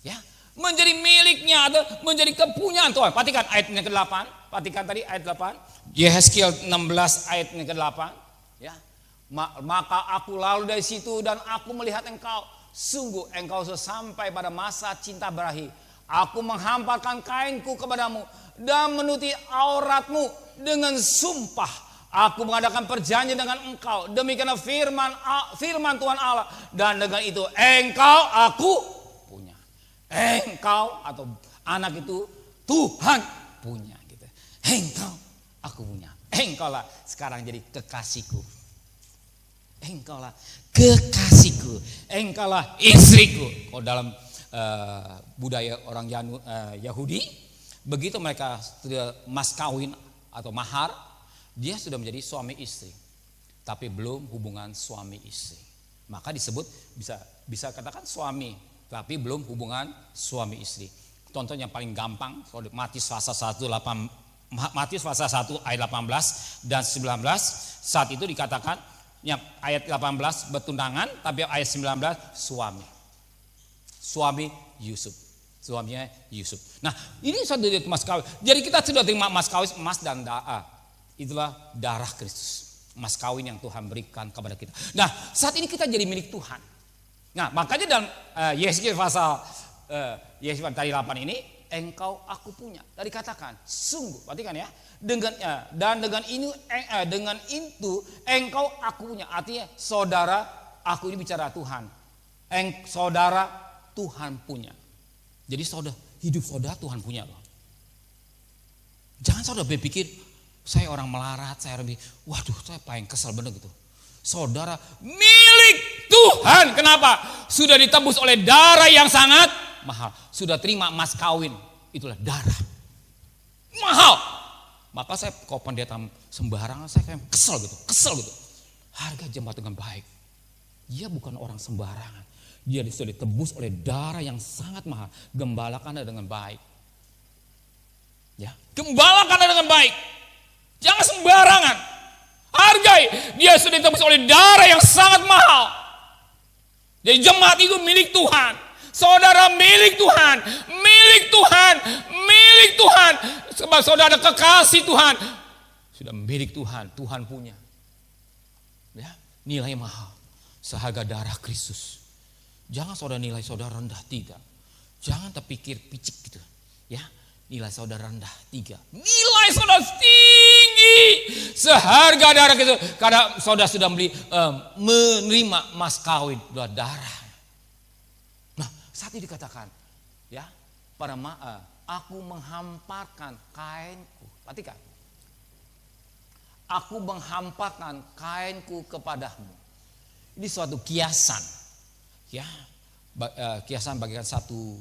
Ya, menjadi miliknya atau menjadi kepunyaan Tuhan. Perhatikan ayat yang ke-8. Perhatikan tadi ayat 8. Yehezkiel 16 ayat yang ke-8. Ya. Maka aku lalu dari situ dan aku melihat engkau. Sungguh engkau sudah sampai pada masa cinta berakhir. Aku menghamparkan kainku kepadamu dan menutupi auratmu dengan sumpah Aku mengadakan perjanjian dengan engkau. Demikianlah firman Tuhan Allah. Dan dengan itu engkau aku punya. Engkau atau anak itu Tuhan punya. Gitu. Engkau aku punya. Engkaulah sekarang jadi kekasihku. Engkaulah kekasihku. Engkaulah istriku. Kalau dalam budaya orang Yahudi, begitu mereka sudah mas kawin atau mahar, dia sudah menjadi suami istri, tapi belum hubungan suami istri. Maka disebut bisa katakan suami, tapi belum hubungan suami istri. Contoh yang paling gampang, Matius pasal 1 ayat 18 dan 19, saat itu dikatakan yang ayat 18 bertunangan, tapi ayat 19 suami Yusuf. Suaminya Yusuf. Nah, ini sudah mas kawin. Jadi kita sudah terima mas kawin, emas dan itulah darah Kristus. Mas kawin yang Tuhan berikan kepada kita. Nah, saat ini kita jadi milik Tuhan. Nah, makanya dalam Yesaya pasal tadi 8 ini, engkau aku punya. Tadi katakan, sungguh, perhatikan ya. Dengan itu engkau aku punya. Artinya saudara, aku ini bicara Tuhan. Saudara Tuhan punya. Jadi hidup saudara Tuhan punya loh. Jangan saudara berpikir saya orang melarat, saya paling kesel bener gitu. Saudara milik Tuhan. Kenapa? Sudah ditebus oleh darah yang sangat mahal. Sudah terima mas kawin, itulah darah mahal. Maka saya kalau pendeta sembarangan, saya kayak kesel gitu. Harga jemaat dengan baik. Dia bukan orang sembarangan. Dia sudah ditebus oleh darah yang sangat mahal. Gembalakan dengan baik. Ya, gembalakan dengan baik. Jangan sembarangan. Hargai. Dia sudah ditebus oleh darah yang sangat mahal. Jadi jemaat itu milik Tuhan. Saudara milik Tuhan. Milik Tuhan. Milik Tuhan. Sebab saudara kekasih Tuhan. Sudah milik Tuhan. Tuhan punya. Ya, nilai mahal. Seharga darah Kristus. Jangan saudara nilai saudara rendah, tidak. Jangan terpikir picik gitu. Ya, nilai saudara rendah, tidak. Nilai saudara tinggi. Seharga darah Kristus. Karena saudara sudah menerima mas kawin darah. Nah, saat ini dikatakan, ya, aku menghamparkan kainku. Perhatikan. Aku menghamparkan kainku kepadamu. Ini suatu kiasan. Ya, kiasan bagikan satu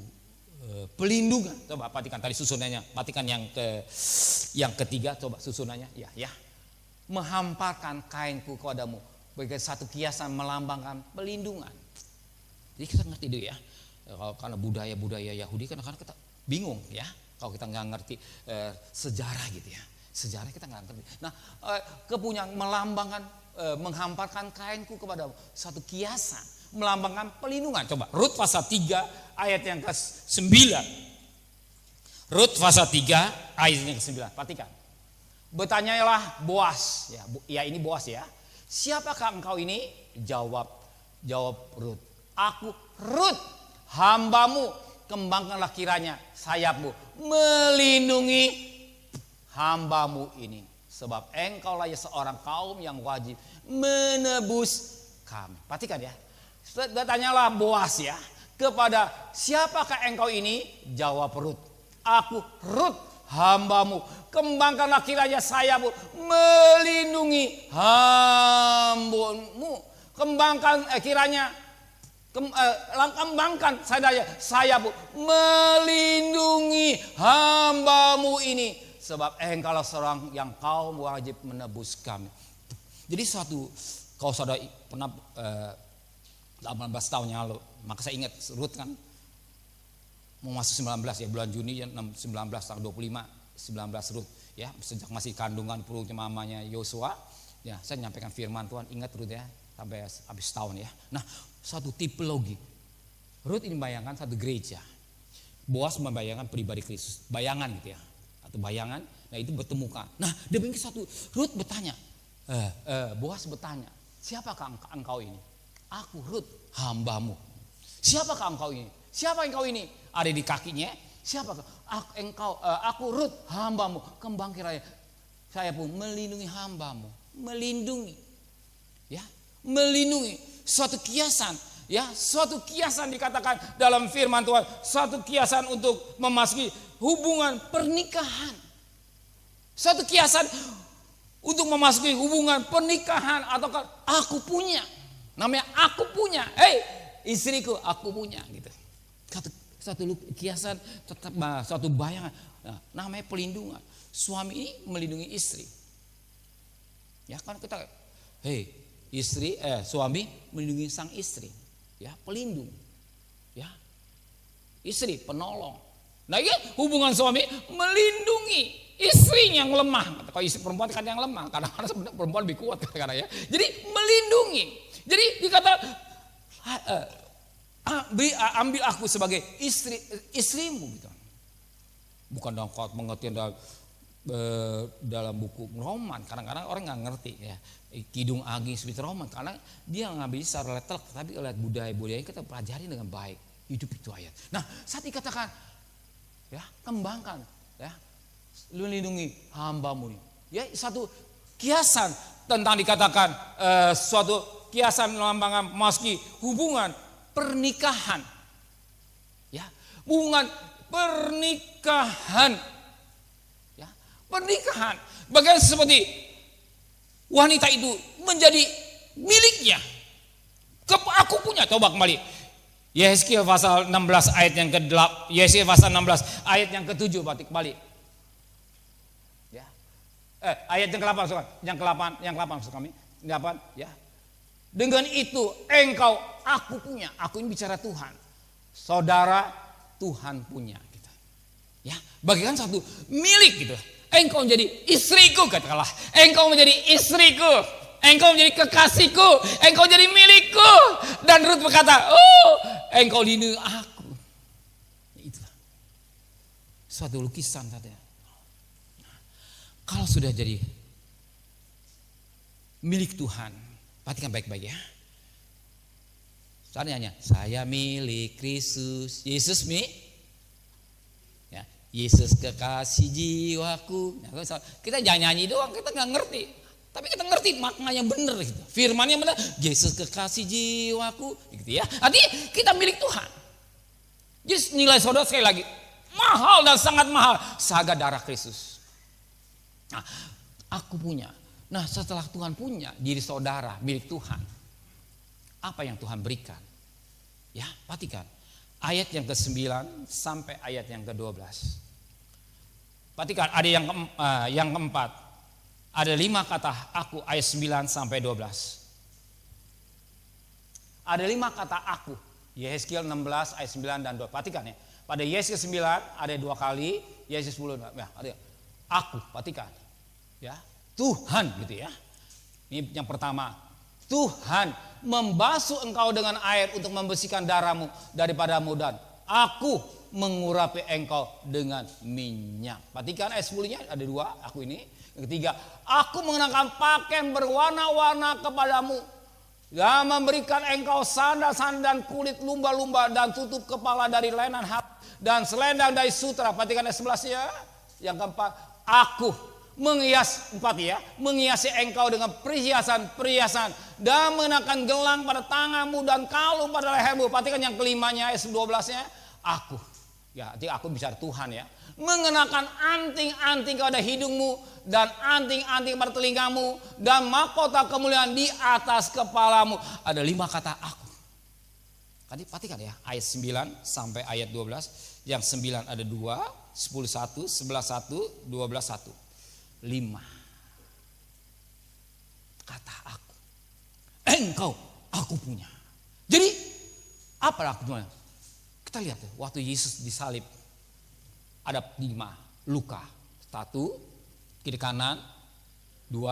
pelindungan. Coba perhatikan tadi susunannya. Perhatikan yang ketiga, coba susunannya. Ya. Menghamparkan kainku kepadamu. Bagikan satu kiasan melambangkan pelindungan. Jadi kita ngerti dulu ya. Karena budaya Yahudi kan kadang kita bingung ya. Kalau kita nggak ngerti sejarah gitu ya. Sejarah kita nggak ngerti. Nah, kepunyaan melambangkan, menghamparkan kainku kepadamu. Satu kiasan. Melambangkan pelindungan. Coba Rut pasal 3 ayat yang ke-9. Rut pasal 3 ayat yang ke-9. Perhatikan. Bertanyalah Boas, ya ini Boas ya. Siapakah engkau ini? Jawab Rut. Aku Rut, hambamu. Kembangkanlah kiranya sayapmu, melindungi hambamu ini. Sebab engkaulah seorang kaum yang wajib menebus kami. Perhatikan ya. Bertanyalah Boas ya, kepada siapakah engkau ini? Jawab Rut. Aku Rut, hambamu. Kembangkanlah kiranya sayapmu, melindungi hambamu. Kembangkan kembangkan sayapmu, melindungi hambamu ini. Sebab engkaulah seorang yang kaum wajib menebus kami. Jadi kalau saudara pernah 18 tahun yang lalu, maka saya ingat Rut kan mau masuk 19 ya, bulan Juni ya, 19 tanggal 25 19 Rut ya, sejak masih kandungan perutnya mamanya Yosua ya, saya menyampaikan firman Tuhan, ingat Rut ya, sampai habis tahun ya. Nah, satu tipologi Rut ini membayangkan satu gereja, Boas membayangkan pribadi Kristus, bayangan gitu ya, atau bayangan. Nah, itu bertemukan. Nah, demikian satu Rut bertanya, Boas bertanya, siapakah engkau ini? Aku Rut, hambamu. Siapakah engkau ini? Siapa engkau ini? Ada di kakinya. Siapakah? Aku Rut, hambamu. Kembang kiranya saya pun melindungi hambamu. melindungi. Ya, melindungi. Suatu kiasan, ya, suatu kiasan dikatakan dalam firman Tuhan, suatu kiasan untuk memasuki hubungan pernikahan. Suatu kiasan untuk memasuki hubungan pernikahan atau aku punya. Namanya aku punya. Hei, istriku aku punya gitu. Satu kiasan tetap suatu bayangan. Nah, namanya pelindungan. Suami ini melindungi istri. Ya kan kita, hei, suami melindungi sang istri, ya, pelindung, ya, istri penolong. Nah, ini hubungan suami melindungi istri yang lemah. Kalau istri perempuan kan yang lemah, kadang-kadang sebenarnya perempuan lebih kuat kadang-kadang ya. Jadi melindungi. Jadi dikata ambil aku sebagai istrimu gitu. Bukan dalam pengertian dalam buku roman, kadang-kadang orang nggak ngerti ya, Kidung Ageng seperti roman, karena dia nggak bisa letel, tapi lihat budaya kita pelajari dengan baik, hidup itu ayat. Nah, saat dikatakan ya kembangkan, ya lindungi hambamu, ya satu kiasan tentang dikatakan suatu kiasan melambangkan memasuki hubungan pernikahan, ya hubungan pernikahan. Pernikahan, bagaimana seperti wanita itu menjadi miliknya. Aku punya, coba kembali. Yesaya pasal 16 ayat yang ke-8, Yesaya pasal 16 ayat yang ke-7, berarti kembali. Ya. Ayat yang ke-8, yang ke-8 maksud kami. 8, ya. Dengan itu engkau aku punya. Aku ini bicara Tuhan. Saudara Tuhan punya gitu. Ya, bagikan satu milik gitu. Engkau menjadi istriku, katakanlah. Engkau menjadi istriku. Engkau menjadi kekasihku. Engkau jadi milikku. Dan Rut berkata, oh, engkau lindungi aku. Itulah suatu lukisan tadi. Kalau sudah jadi milik Tuhan, perhatikan baik-baik ya. Soalnya saya milik Kristus. Yesus Yesus kekasih jiwaku. Nah, kita jangan nyanyi doang, kita nggak ngerti. Tapi kita ngerti makna yang benar gitu. Firman yang benar, Yesus kekasih jiwaku gitu ya. Artinya kita milik Tuhan. Jadi nilai saudara sekali lagi mahal dan sangat mahal, seharga darah Kristus. Nah, aku punya. Nah, setelah Tuhan punya diri saudara milik Tuhan, apa yang Tuhan berikan? Ya, perhatikan. Ayat yang ke-9 sampai ayat yang ke-12. Perhatikan, ada yang keempat. Ada 5 kata aku, ayat 9 sampai 12. Ada 5 kata aku. Yesaya 16 ayat 9 dan 12. Perhatikan ya. Pada Yesaya 9 ada 2 kali, Yesaya 10. Ya, ada aku, perhatikan. Ya, Tuhan gitu ya. Ini yang pertama. Tuhan membasuh engkau dengan air untuk membersihkan darahmu daripadamu, dan aku mengurapi engkau dengan minyak. Perhatikan ayat 10-nya ada 2, aku ini. Yang ketiga, aku mengenakan pakaian berwarna-warna kepadamu dan memberikan engkau sandal-sandal kulit lumba-lumba dan tutup kepala dari lenan hap dan selendang dari sutra. Perhatikan ayat 11-nya. Yang keempat, aku menghiasi engkau dengan perhiasan-perhiasan dan mengenakan gelang pada tanganmu dan kalung pada lehermu. Perhatikan yang kelimanya ayat 12-nya, aku. Ya, artinya aku bicara Tuhan ya. Mengenakan anting-anting pada hidungmu dan anting-anting pada telingamu dan mahkota kemuliaan di atas kepalamu. Ada 5 kata aku. Tadi perhatikan ya, ayat 9 sampai ayat 12. Yang 9 ada 2, 10 1, 11 1, 12 1. 5 kata aku. Engkau aku punya. Jadi apa aku punya? Kita lihat ya, waktu Yesus disalib ada 5 luka. 1 kiri kanan, 2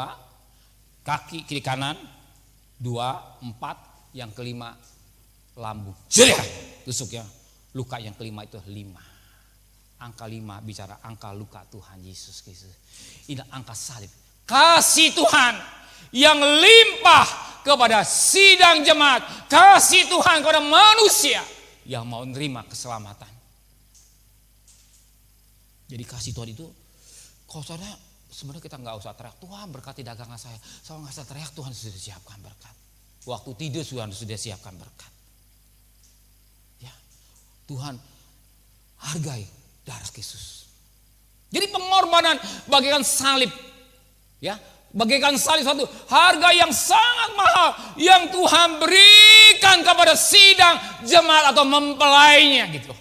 kaki kiri kanan, 2 4, yang kelima lambung. Tusuk ya. Luka yang kelima itu 5. Angka 5 bicara angka luka Tuhan Yesus Kristus. Ini angka salib. Kasih Tuhan yang limpah kepada sidang jemaat. Kasih Tuhan kepada manusia yang mau menerima keselamatan. Jadi kasih Tuhan itu, kalau saudara sebenarnya kita nggak usah teriak, Tuhan berkati dagangan saya nggak usah teriak, Tuhan sudah siapkan berkat. Waktu tidur Tuhan sudah siapkan berkat. Ya, Tuhan hargai darah Yesus. Jadi pengorbanan bagaikan salib, ya, bagaikan salib satu harga yang sangat mahal yang Tuhan berikan kepada sidang jemaat atau mempelainya gitu.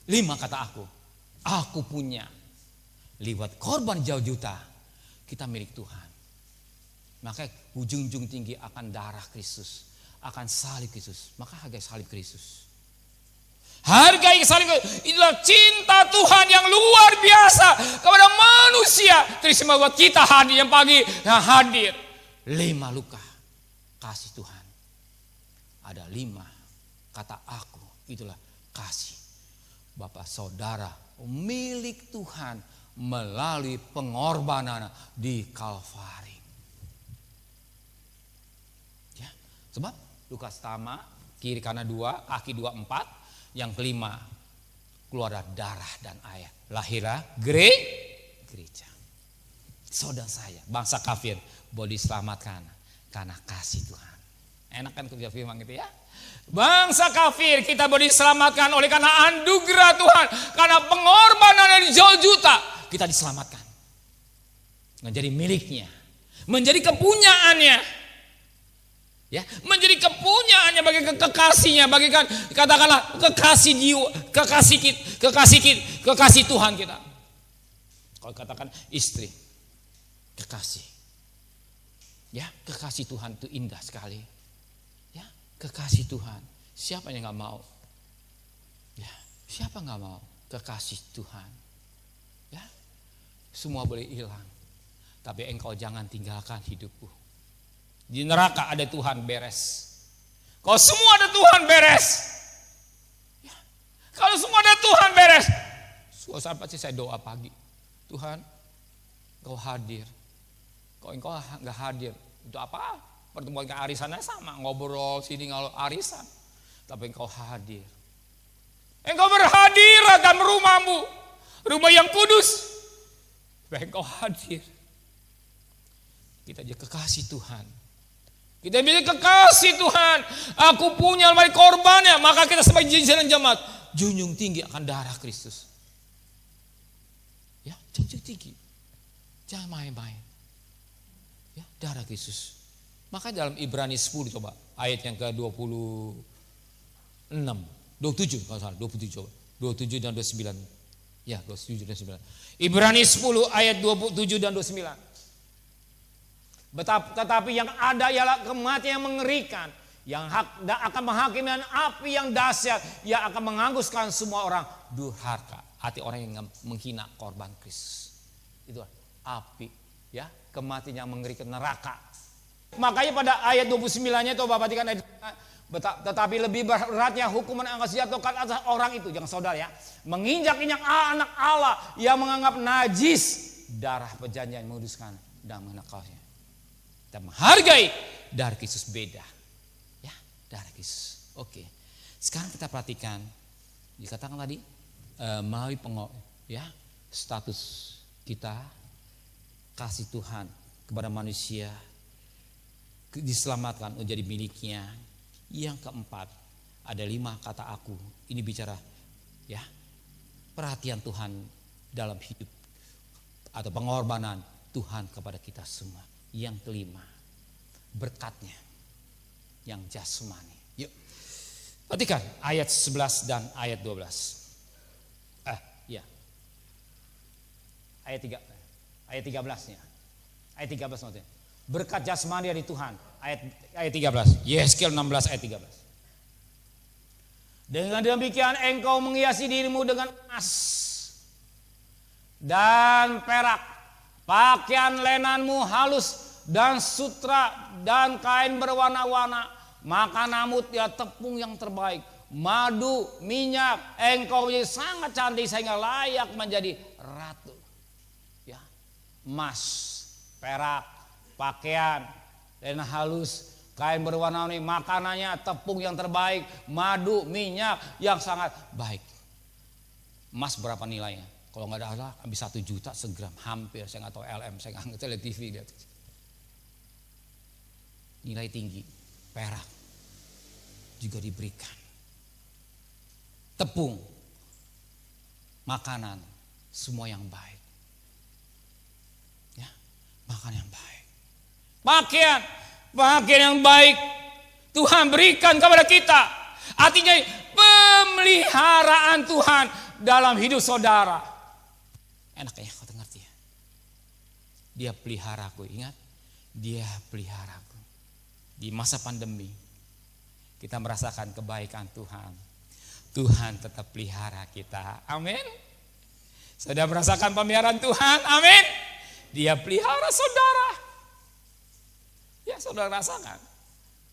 5 kata aku punya. Lewat korban jauh juta, kita milik Tuhan. Maka ujung-ujung tinggi akan darah Kristus, akan salib Kristus. Maka hargai salib Kristus. Hargai salib Kristus. Itulah cinta Tuhan yang luar biasa kepada manusia. Terima buat kita hadir yang pagi yang hadir. 5 luka kasih Tuhan. Ada 5 kata aku. Itulah kasih Bapak Saudara milik Tuhan melalui pengorbanan di Kalvari. Ya, sebab Lukas pertama kiri kanan 2, kaki 2, 4, yang kelima keluar darah dan air. Lahirlah gereja. Saudara saya, bangsa kafir boleh diselamatkan karena kasih Tuhan. Enak kan kerja firman gitu ya? Bangsa kafir kita boleh diselamatkan oleh karena anugerah Tuhan, karena pengorbanan dari jauh juta. Kita diselamatkan, menjadi miliknya, menjadi kepunyaannya, ya, menjadi kepunyaannya bagi kekasihnya, bagikan katakanlah kekasih jiwa, kekasih Tuhan kita. Kalau katakan istri, kekasih, ya, kekasih Tuhan itu indah sekali, ya, kekasih Tuhan. Siapa yang nggak mau? Ya, siapa nggak mau kekasih Tuhan? Ya, semua boleh hilang, tapi engkau jangan tinggalkan hidupku. Di neraka ada Tuhan beres. Kalau semua ada Tuhan beres, ya, kalau semua ada Tuhan beres. Suatu saat pasti saya doa pagi, Tuhan, engkau hadir. Kalau engkau nggak hadir, itu apa? Pertemuan kearisannya sama, ngobrol sini ngobrol arisan, tapi engkau hadir. Engkau berhadiran rumahmu. Rumah yang kudus, engkau hadir. Kita jadi kekasih Tuhan. Kita jadi kekasih Tuhan. Aku punya lemari korbannya, maka kita sebagai jajaran jemaat junjung tinggi akan darah Kristus. Ya, junjung tinggi. Jangan main-main. Ya, darah Kristus. Maka dalam Ibrani 10 coba ayat yang ke-26, 27 kalau salah, 27 coba. 27 dan 29. Ya, 27 dan 29. Ibrani 10 ayat 27 dan 29. Tetapi yang ada ialah kematian yang mengerikan, yang akan menghakimi dengan api yang dahsyat, yang akan menghanguskan semua orang durhaka. Hati orang yang menghina korban Kristus. Itu api, ya, kematian yang mengerikan, neraka. Makanya pada ayat 29-nya itu Bapak perhatikan, tetapi lebih beratnya hukuman yang akan dijatuhkan atas orang itu, jangan saudara ya, menginjak-injak anak Allah yang menganggap najis darah perjanjian yang menguduskan dan mengenakaunya. Kita menghargai darah Kristus beda, ya, darah Kristus. Oke, sekarang kita perhatikan, dikatakan tadi melalui ya, status kita kasih Tuhan kepada manusia diselamatkan menjadi miliknya. Yang keempat, ada 5 kata aku. Ini bicara, ya, perhatian Tuhan dalam hidup atau pengorbanan Tuhan kepada kita semua. Yang kelima, berkatnya yang jasmani. Yuk, perhatikan ayat 11 dan ayat 12. Ya, ayat 13-nya. Ayat 13 maksudnya. Berkat jasmani dari Tuhan. Ayat 13. Yeskel 16 ayat 13. Dengan demikian engkau menghiasi dirimu dengan emas dan perak, pakaian lenanmu halus dan sutra dan kain berwarna-warna, makananmu ya tepung yang terbaik, madu, minyak, engkau menjadi sangat cantik sehingga layak menjadi ratu. Ya, emas, perak, pakaian lenan halus, kain berwarna-warni, makanannya tepung yang terbaik, madu, minyak yang sangat baik. Emas berapa nilainya? Kalau nggak ada habis 1 juta segram, hampir saya nggak tahu LM, saya nggak ngerti TV lihat. Nilai tinggi, perak juga diberikan. Tepung, makanan, semua yang baik. Ya, makan yang baik. Pakaian yang baik Tuhan berikan kepada kita. Artinya pemeliharaan Tuhan dalam hidup saudara. Enak ya kau ngerti ya. Dia peliharaku, ingat. Dia peliharaku. Di masa pandemi kita merasakan kebaikan Tuhan. Tuhan tetap pelihara kita. Amin. Sudah merasakan pemeliharaan Tuhan. Amin. Dia pelihara saudara. Ya, saudara rasakan.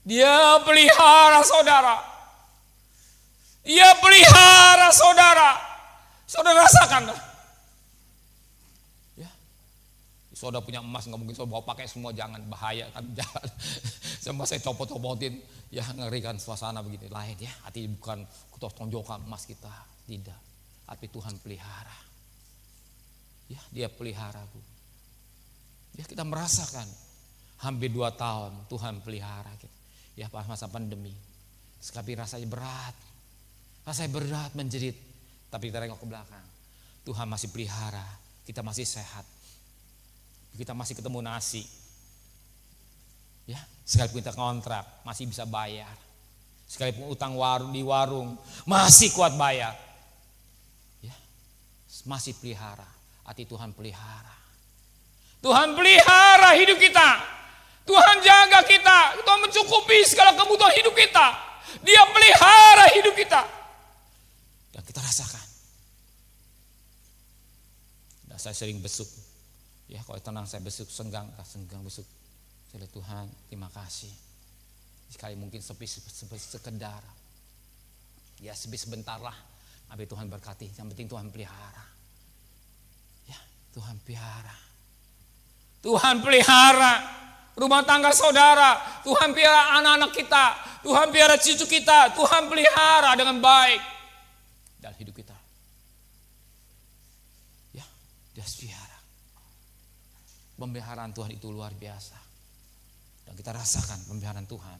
Dia pelihara saudara. Dia pelihara saudara. Saudara rasakan. Ya. Saudara punya emas, nggak mungkin saudara bawa pakai semua, jangan, bahaya kan, jangan. Sama saya copot-copotin, ya ngerikan suasana begini. Lain ya, hati bukan kita tonjolkan emas kita, tidak. Tapi Tuhan pelihara. Ya, dia pelihara, Bu. Ya, kita merasakan hampir 2 tahun Tuhan pelihara kita. Ya, pas masa pandemi. Sekali rasanya berat. Rasanya berat, menjerit. Tapi kita tengok ke belakang. Tuhan masih pelihara. Kita masih sehat. Kita masih ketemu nasi. Ya, sekalipun kita kontrak masih bisa bayar. Sekalipun utang di warung masih kuat bayar. Ya, masih pelihara. Hati Tuhan pelihara. Tuhan pelihara hidup kita. Tuhan jaga kita. Tuhan mencukupi segala kebutuhan hidup kita. Dia pelihara hidup kita. Dan kita rasakan. Dan saya sering besuk. Ya, kalau tenang saya besuk, senggang besuk. Saya lihat Tuhan, terima kasih. Sekali mungkin sepi sekedar. Ya, sepi sebentar lah. Tapi Tuhan berkati. Yang penting Tuhan pelihara. Ya, Tuhan pelihara. Tuhan pelihara rumah tangga saudara. Tuhan pelihara anak-anak kita. Tuhan pelihara cucu kita. Tuhan pelihara dengan baik dalam hidup kita. Ya, dia pelihara. Pemeliharaan Tuhan itu luar biasa. Dan kita rasakan pemeliharaan Tuhan.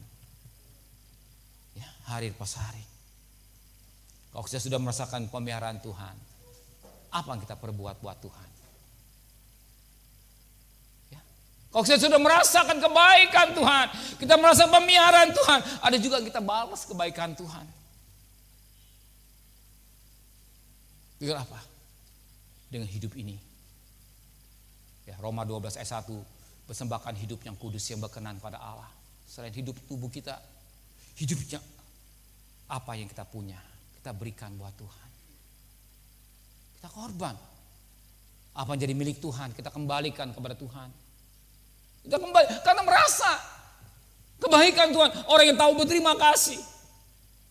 Ya, hari pas hari. Kalau kita sudah merasakan pemeliharaan Tuhan, apa yang kita perbuat buat Tuhan? Ya. Kalau kita sudah merasakan kebaikan Tuhan, kita merasakan pemeliharaan Tuhan, ada juga kita balas kebaikan Tuhan. Dengan apa? Dengan hidup ini. Ya, Roma 12 ayat 1. Persembahkan hidup yang kudus yang berkenan pada Allah. Selain hidup tubuh kita, hidupnya apa yang kita punya, kita berikan buat Tuhan. Kita korban. Apa yang jadi milik Tuhan, kita kembalikan kepada Tuhan. Kita kembali karena merasa kebaikan Tuhan. Orang yang tahu berterima kasih.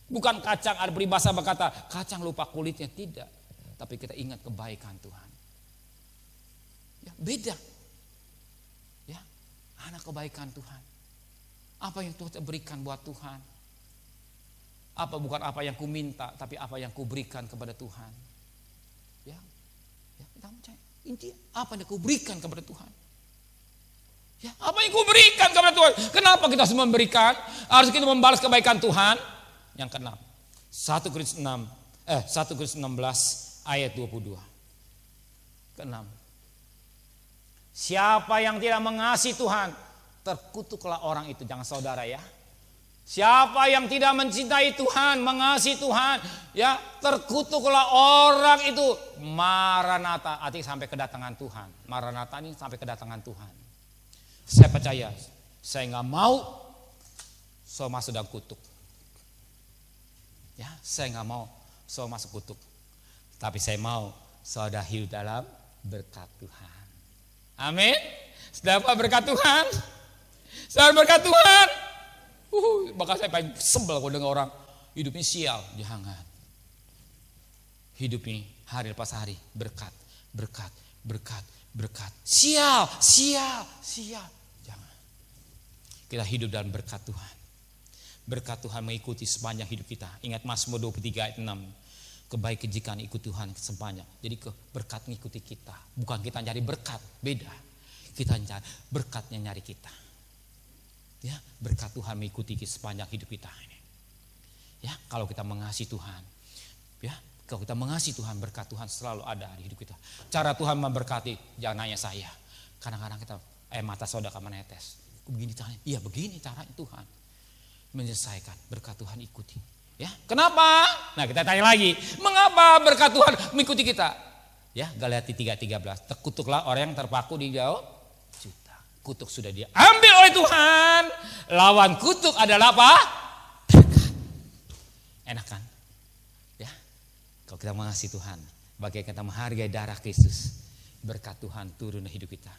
Bukan kacang, ada peribahasa berkata, kacang lupa kulitnya, tidak. Tapi kita ingat kebaikan Tuhan. Ya, beda. Anak kebaikan Tuhan. Apa yang Tuhan berikan buat Tuhan? Apa bukan apa yang ku minta, tapi apa yang ku berikan kepada Tuhan. Ya, kita percaya. Intinya apa yang ku berikan kepada Tuhan. Ya, apa yang ku berikan kepada Tuhan. Kenapa kita semua memberikan? Harus kita membalas kebaikan Tuhan. Yang keenam, 1 Korintus 16 ayat 22. Keenam. Siapa yang tidak mengasihi Tuhan, terkutuklah orang itu. Jangan saudara ya. Siapa yang tidak mencintai Tuhan, mengasihi Tuhan, ya, terkutuklah orang itu. Maranatha, artinya sampai kedatangan Tuhan. Maranatha ini sampai kedatangan Tuhan. Saya percaya, saya nggak mau saya masuk dalam kutuk. Ya, saya nggak mau saya masuk kutuk. Tapi saya mau saudara hidup dalam berkat Tuhan. Amin. Sudah apa berkat Tuhan? Sudah berkat Tuhan. Bahkan saya paling sebel kalau dengar orang hidupnya sial. Jangan. Hidup ini hari lepas hari berkat. Sial. Jangan. Kita hidup dalam berkat Tuhan. Berkat Tuhan mengikuti sepanjang hidup kita. Ingat Mazmur 23 ayat 6. kebaik-kejikan ikut Tuhan sepanjang. Jadi berkat mengikuti kita. Bukan kita nyari berkat, beda. Kita nyari berkatnya nyari kita. Ya, berkat Tuhan mengikuti kita sepanjang hidup kita ini. Ya, kalau kita mengasihi Tuhan, ya, kalau kita mengasihi Tuhan, berkat Tuhan selalu ada di hidup kita. Cara Tuhan memberkati, jangan nanya saya. Kadang-kadang kita mata saudara menetes. Begini caranya, iya begini caranya Tuhan menyelesaikan. Berkat Tuhan ikuti. Ya, kenapa? Nah, kita tanya lagi, mengapa berkat Tuhan mengikuti kita? Ya, Galatia 3:13. Terkutuklah orang yang terpaku di jauh juta. Kutuk sudah dia ambil oleh Tuhan. Lawan kutuk adalah apa? Berkat. Enak kan? Ya. Kalau kita mengasihi Tuhan, bagaimana kita menghargai darah Kristus, berkat Tuhan turun di hidup kita.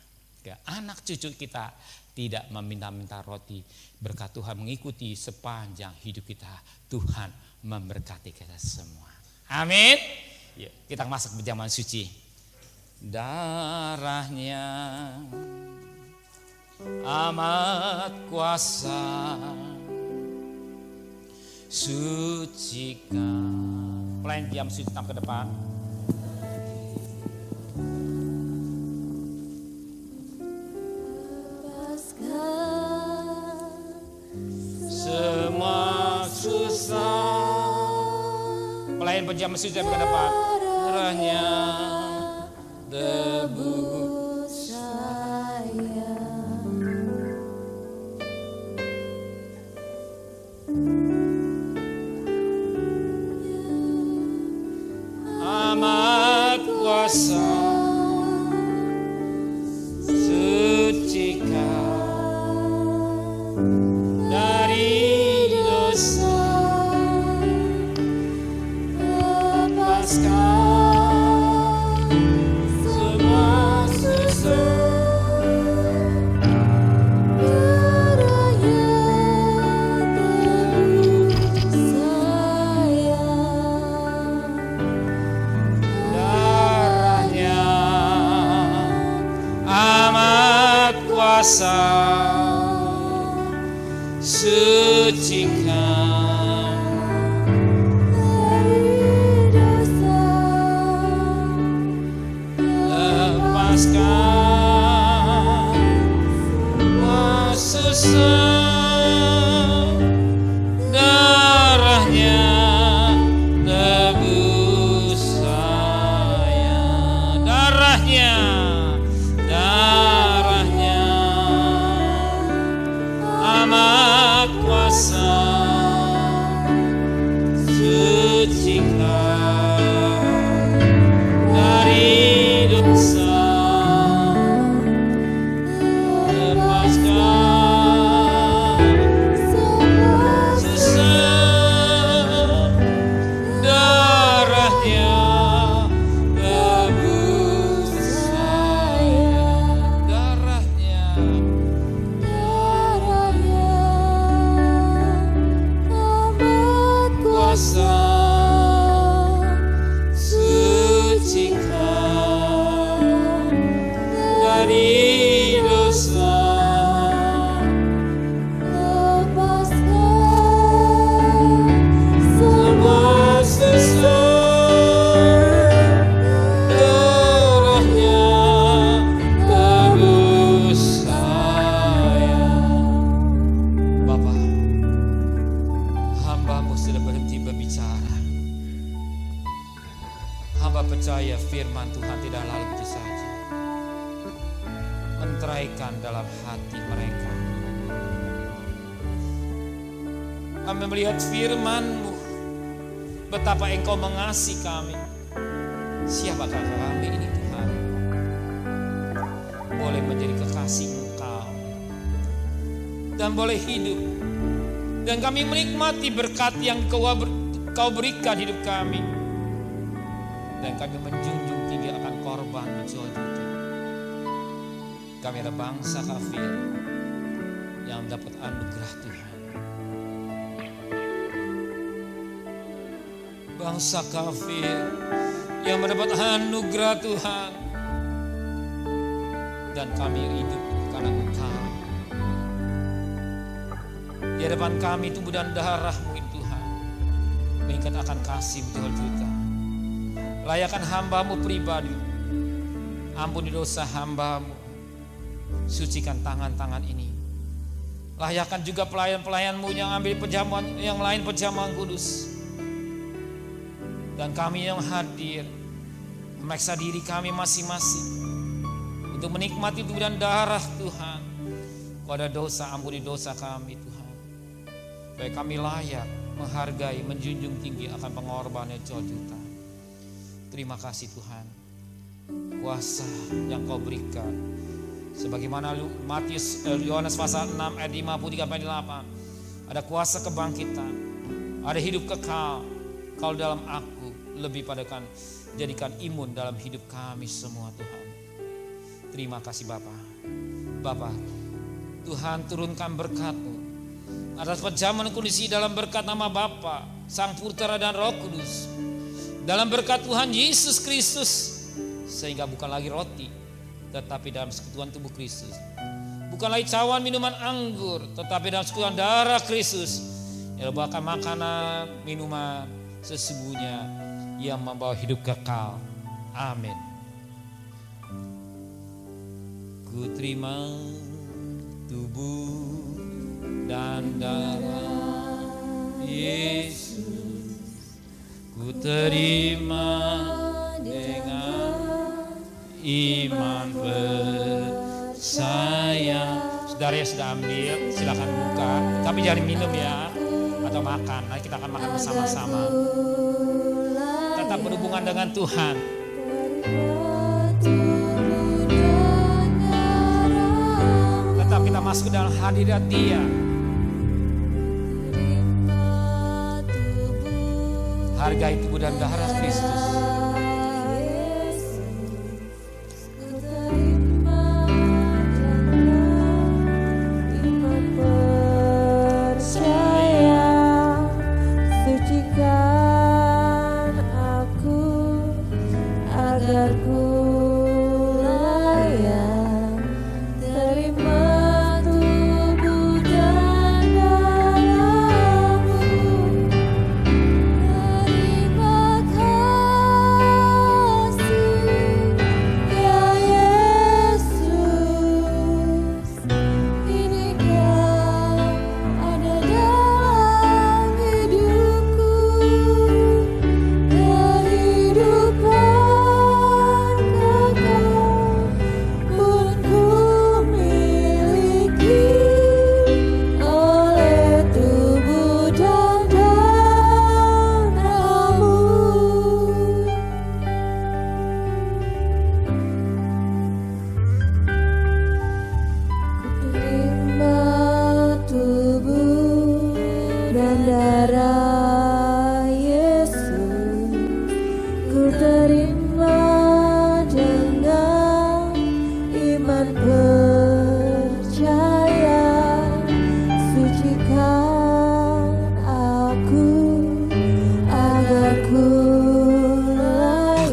Ya, anak cucu kita tidak meminta-minta roti, berkat Tuhan mengikuti sepanjang hidup kita. Tuhan memberkati kita semua. Amin. Ya, kita masuk ke zaman suci. Darahnya amat kuasa, sucikan. Pelayan jam suci ke depan. Semua susah. Pelayan penjam suci ke depan. Darahnya tebus saya. Amat kuasa, sucikan dari dosa, lepaskan semua susah. Darahnya tebus saya. Darahnya amat kuasa, sucikan dari dosa, lepaskan semua susah. Darahnya tebus saya. Darahnya amat kuasa, sucikan dari dosa, lepaskan semua susah. Darahnya tebus saya. Darahnya kuasa, sucikan dari dosa, lepaskan semua susah. Darahnya tebus saya. Bapa, hamba-Mu sudah berhenti berbicara. Hamba percaya firman Tuhan tidak lalu begitu saja, menteraikan dalam hati mereka. Kami melihat firman-Mu, betapa Engkau mengasihi kami. Siapakah kami ini Tuhan? Boleh menjadi kekasih Engkau dan boleh hidup. Dan kami menikmati berkat yang Kau berikan hidup kami. Dan kami menjunjung tinggi akan korban berjuta-juta. Kami adalah bangsa kafir yang dapat anugerah Tuhan. Bangsa kafir yang mendapat anugerah Tuhan. Dan kami hidup karena Engkau. Di hadapan kami tubuh dan darah-Mu Tuhan, mengikat akan kasih berjuta-juta. Layakkan hamba-Mu pribadi. Ampuni dosa hamba-Mu. Sucikan tangan-tangan ini. Layakkan juga pelayan-pelayan-Mu yang ambil perjamuan, yang lain perjamuan kudus. Dan kami yang hadir, memeriksa diri kami masing-masing untuk menikmati tubuh dan darah Tuhan. Kalau ada dosa, ampuni dosa kami Tuhan. Supaya kami layak menghargai, menjunjung tinggi akan pengorbanan juta. Terima kasih Tuhan. Kuasa yang Kau berikan. Sebagaimana Yohanes pasal 6 ayat 53-58. Ada kuasa kebangkitan. Ada hidup kekal. Kalau dalam aku lebih padakan jadikan imun dalam hidup kami semua Tuhan. Terima kasih Bapa. Bapa, Tuhan turunkan berkat-Mu atas perjamuan kudus dalam berkat nama Bapa, Sang Putra dan Roh Kudus. Dalam berkat Tuhan Yesus Kristus, sehingga bukan lagi roti, tetapi dalam persekutuan tubuh Kristus. Bukan lagi cawan minuman anggur, tetapi dalam persekutuan darah Kristus. Yang bahkan makanan, minuman sesungguhnya yang membawa hidup kekal. Amin. Ku terima tubuh dan darah Yesus, ku terima dengan iman percaya. Saudara yang sudah ambil, silakan buka, tapi jangan minum ya, atau makan. Nanti kita akan makan bersama-sama. Tetap berhubungan dengan Tuhan. Tetap kita masuk dalam hadirat Dia. Hargai tubuh dan darah Kristus.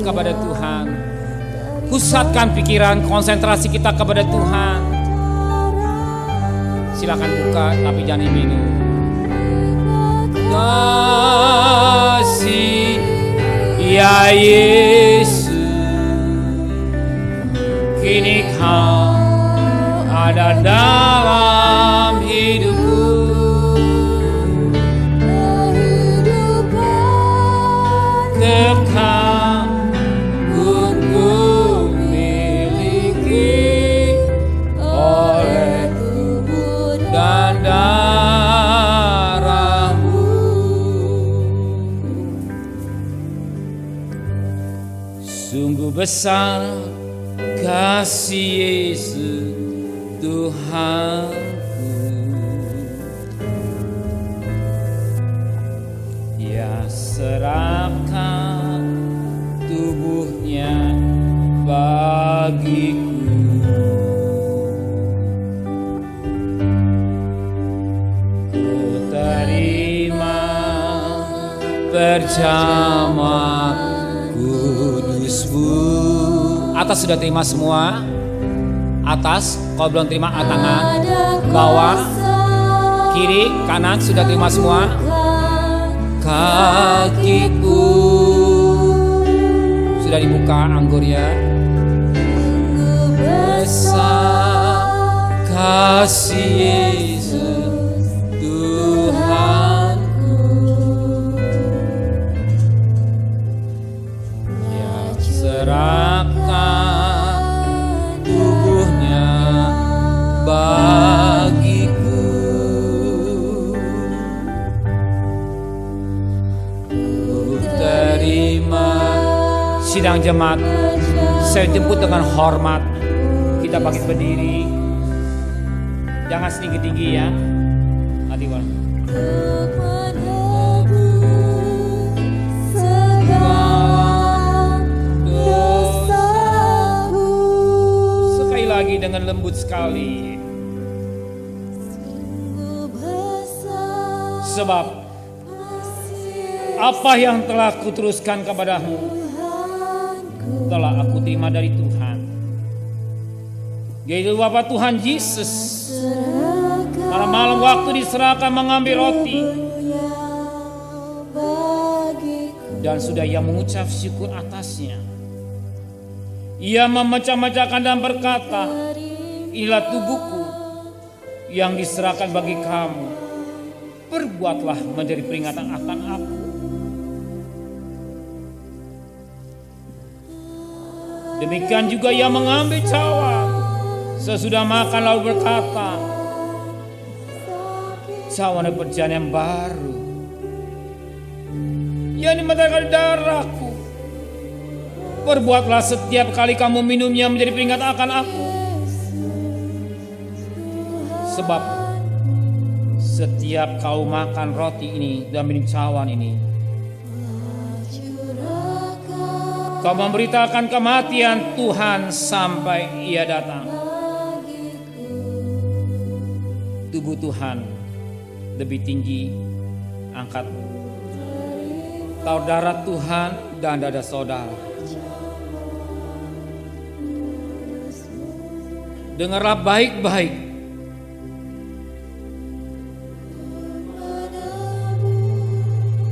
Kepada Tuhan, pusatkan pikiran, konsentrasi kita kepada Tuhan. Silakan buka, tapi jangan minum. Kasih ya Yesus, kini Kau ada dalam hidupku. Kekal besar kasih Yesus Tuhanku, Dia serahkan tubuhnya bagiku. Ku terima perjamuan kudus-Mu. Atas sudah terima semua? Atas, kalau belum terima tangan. Bawah, kiri, kanan sudah terima semua? Kakiku buka anggur ya. Besar kasih Yesus Tuhanku, yang serahkan tubuhnya bagiku. Ku terima. Sidang jemaat, saya jemput dengan hormat. Kita bangkit berdiri. Jangan setinggi-tinggi ya. Hati bang. Sekali lagi dengan lembut sekali. Sebab apa yang telah kuteruskan kepadamu telah aku terima dari Tuhan, yaitu Bapa Tuhan Yesus pada malam waktu diserahkan mengambil roti, dan sudah ia mengucap syukur atasnya. Ia memecah-mecahkan dan berkata, inilah tubuhku yang diserahkan bagi kamu, perbuatlah menjadi peringatan akan aku. Demikian juga ia mengambil cawan sesudah makan lalu berkata, cawan perjanjian yang baru, yang dimentarkan darahku, perbuatlah setiap kali kamu minumnya menjadi peringatan akan aku. Sebab setiap kau makan roti ini dan minum cawan ini, kau memberitakan kematian Tuhan sampai ia datang. Tubuh Tuhan lebih tinggi, angkat. Taruh darah Tuhan dan dada saudara. Dengarlah baik-baik.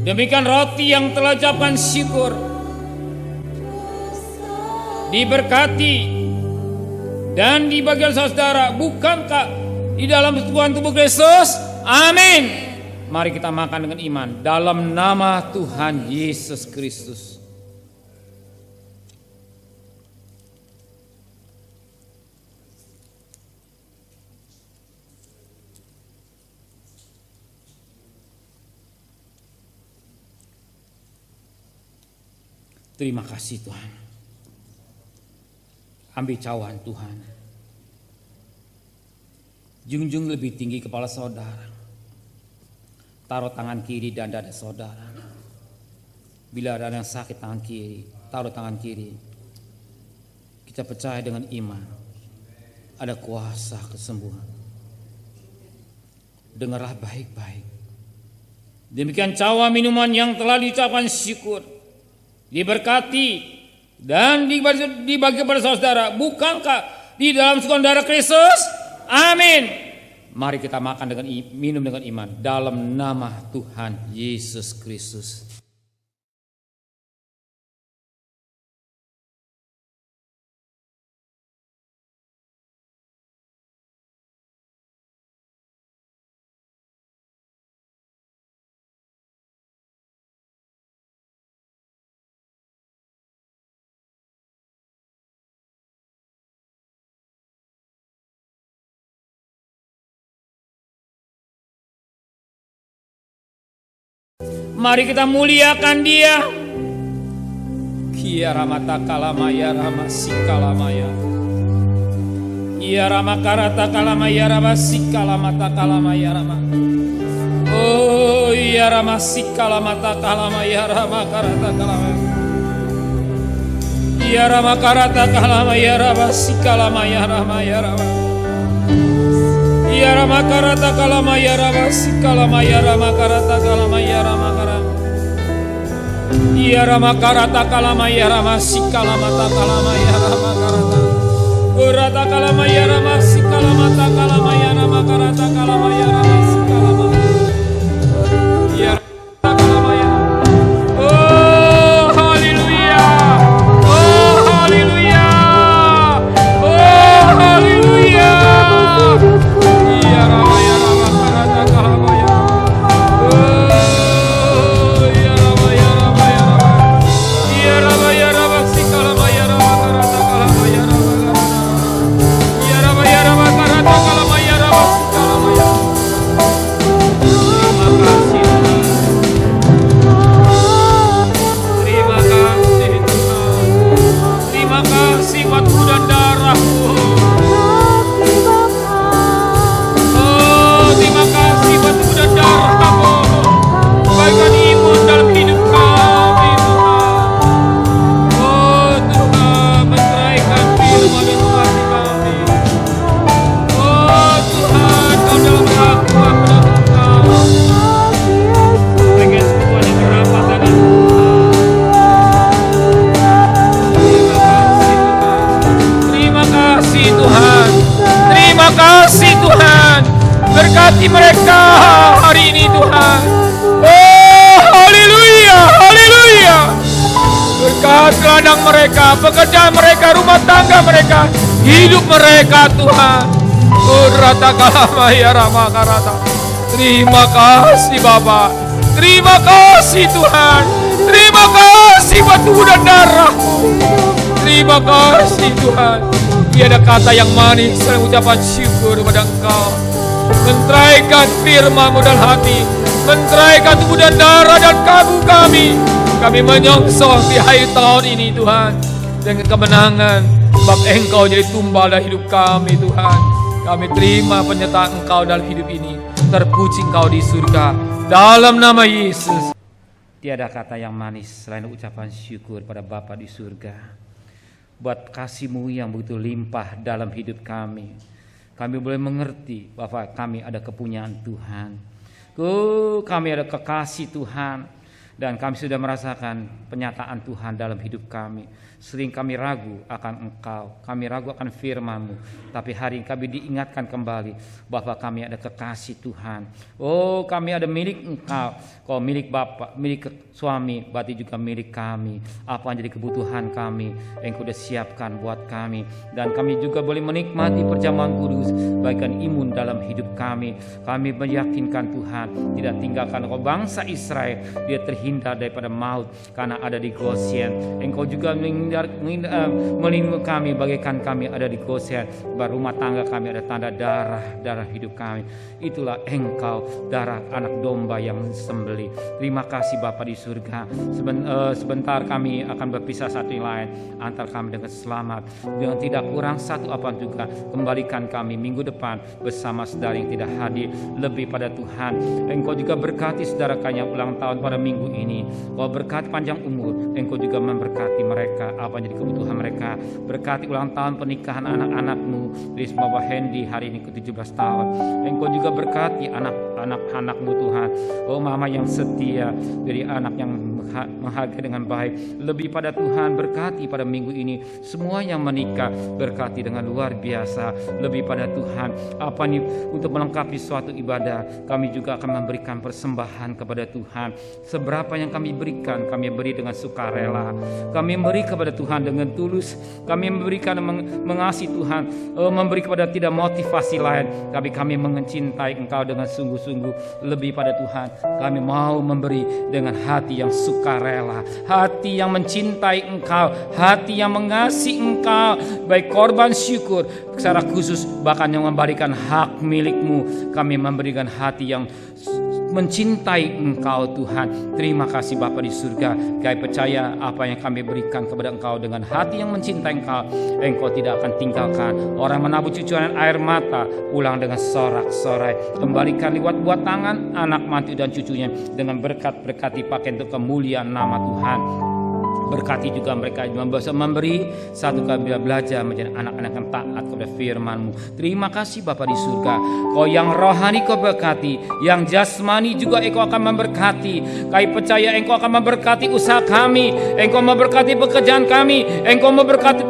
Demikian roti yang telah ucapkan syukur, diberkati dan dibagi oleh saudara, bukankah di dalam Tuhan tubuh Kristus? Amin. Mari kita makan dengan iman dalam nama Tuhan Yesus Kristus. Terima kasih Tuhan. Ambil cawan Tuhan. Junjung lebih tinggi kepala saudara. Taruh tangan kiri dan dada saudara. Bila ada yang sakit tangan kiri, taruh tangan kiri. Kita percaya dengan iman ada kuasa kesembuhan. Dengarlah baik-baik. Demikian cawan minuman yang telah diucapkan syukur, diberkati dan dibagi kepada saudara, bukankah di dalam saudara Kristus? Amin. Mari kita makan dengan minum dengan iman dalam nama Tuhan Yesus Kristus. Mari kita muliakan Dia. Kia ramata kalamaya ramasikalamaya. Ia ramakarata kalamaya ramasikalamata kalamaya rama. Oh ia ramasikalamata kalamaya ramakarata kalamaya. Ia ramakarata kalamaya ramasikalamaya ramaya rama. Ia ramakarata kalamaya ramasikalamaya ramakarata kalamaya ramakara. Ia ramakarata kalamaya ramasikalamata kalamaya ramakarata. Urata kalamaya ramasikalamata kalamaya ramakarata kalamaya ramasikalamata. Ia kalamaya. Oh haleluya. Oh buat ladang mereka, pekerjaan mereka, rumah tangga mereka, hidup mereka Tuhan. Urata kalama ya rama karata. Terima kasih Bapa, terima kasih Tuhan, terima kasih buat tubuh dan darah-Mu. Terima kasih Tuhan. Tiada kata yang manis selain ucapan syukur kepada Engkau. Menteraikan firman-Mu dalam hati, menteraikan tubuh dan darah dan kalbu kami. Kami menyongsong di akhir tahun ini Tuhan dengan kemenangan, sebab Engkau jadi tumbal dalam hidup kami Tuhan. Kami terima penyertaan Engkau dalam hidup ini. Terpuji Engkau di surga, dalam nama Yesus. Tiada kata yang manis selain ucapan syukur pada Bapa di surga, buat kasih-Mu yang begitu limpah dalam hidup kami. Kami boleh mengerti bahwa kami ada kepunyaan Tuhan. Kami ada kekasih Tuhan. Dan kami sudah merasakan penyataan Tuhan dalam hidup kami. Sering kami ragu akan Engkau, kami ragu akan firman-Mu. Tapi hari ini kami diingatkan kembali bahwa kami ada kekasih Tuhan. Oh, kami ada milik Engkau. Kau milik Bapa, milik suami, berarti juga milik kami. Apa yang jadi kebutuhan kami, Engkau sudah siapkan buat kami. Dan kami juga boleh menikmati perjamuan kudus, bagikan imun dalam hidup kami. Kami meyakinkan Tuhan tidak tinggalkan Engkau bangsa Israel, dia terhindar daripada maut karena ada di Goshen. Engkau juga melindungi kami, bagaikan kami ada di Goshen. Rumah tangga kami ada tanda darah hidup kami. Itulah Engkau, darah anak domba yang sembelih. Terima kasih Bapa di surga. Sebentar kami akan berpisah satu yang lain. Antar kami dengan selamat, dengan tidak kurang satu apa juga. Kembalikan kami minggu depan bersama saudara yang tidak hadir. Lebih pada Tuhan, Engkau juga berkati saudara kami yang ulang tahun pada minggu ini. Kau berkati panjang umur. Engkau juga memberkati mereka, apa yang jadi kebutuhan mereka. Berkati ulang tahun pernikahan anak-anak-Mu, Risma Wahendi hari ini ke-17 tahun. Engkau juga berkati anak-anak-Mu Tuhan. Oh mama yang setia, dari anak yang menghargai dengan baik. Lebih pada Tuhan, berkati pada minggu ini semua yang menikah, berkati dengan luar biasa. Lebih pada Tuhan, apa nih untuk melengkapi suatu ibadah, kami juga akan memberikan persembahan kepada Tuhan. Seberapa yang kami berikan, kami beri dengan sukarela. Kami beri kepada Tuhan dengan tulus. Kami memberikan mengasihi Tuhan, memberi kepada tidak motivasi lain, tapi kami mencintai Engkau dengan sungguh-sungguh. Lebih pada Tuhan, kami mau memberi dengan hati yang sukarela, hati yang mencintai Engkau, hati yang mengasihi Engkau, baik korban syukur secara khusus, bahkan yang memberikan hak milik-Mu. Kami memberikan hati yang mencintai Engkau Tuhan. Terima kasih Bapa di surga. Kami percaya apa yang kami berikan kepada Engkau dengan hati yang mencintai Engkau, Engkau tidak akan tinggalkan. Orang menabur cucuran air mata, pulang dengan sorak-sorai. Kembalikan lewat buat tangan anak mantu dan cucunya dengan berkat-berkati pakai untuk kemuliaan nama Tuhan. Berkati juga mereka yang bisa memberi satu kali belajar menjadi anak-anak yang taat kepada firman-Mu. Terima kasih Bapa di surga. Kau yang rohani Kau berkati, yang jasmani juga Engkau akan memberkati. Kami percaya Engkau akan memberkati usaha kami, Engkau memberkati pekerjaan kami, Engkau memberkati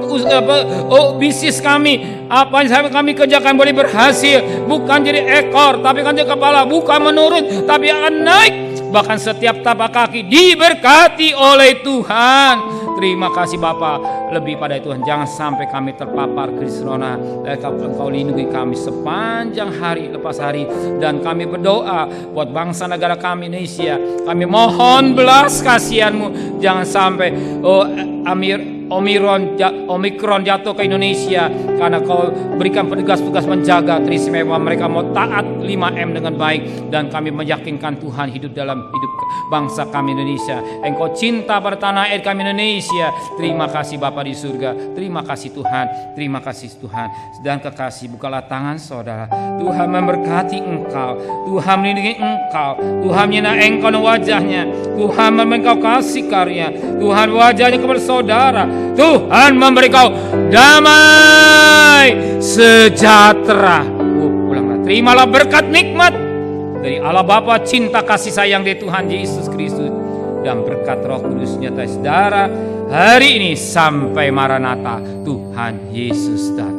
bisnis kami. Apa yang kami kerjakan boleh berhasil, bukan jadi ekor tapi kan jadi kepala, bukan menurun tapi akan naik. Bahkan setiap tapak kaki diberkati oleh Tuhan. Terima kasih Bapa. Lebih pada Tuhan, jangan sampai kami terpapar krisis corona. Engkau lindungi kami sepanjang hari lepas hari. Dan kami berdoa buat bangsa negara kami Indonesia. Kami mohon belas kasihan-Mu. Jangan sampai Omikron jatuh ke Indonesia, karena Kau berikan petugas-petugas menjaga teristimewa mereka mau taat 5M dengan baik. Dan kami meyakinkan Tuhan hidup dalam hidup bangsa kami Indonesia. Engkau cinta pada tanah air kami Indonesia. Terima kasih Bapa di surga. Terima kasih Tuhan. Terima kasih Tuhan. Dan kekasih, bukalah tangan saudara. Tuhan memberkati engkau, Tuhan melindungi engkau, Tuhan menyinari engkau dan wajahnya, Tuhan memberi engkau kasih karunia, Tuhan wajahnya kepada saudara, Tuhan memberi kau damai sejahtera. Pulanglah, terimalah berkat nikmat dari Allah Bapa, cinta kasih sayang dari Tuhan Yesus Kristus, dan berkat Roh Kudus nyata saudara hari ini sampai Maranatha Tuhan Yesus datang.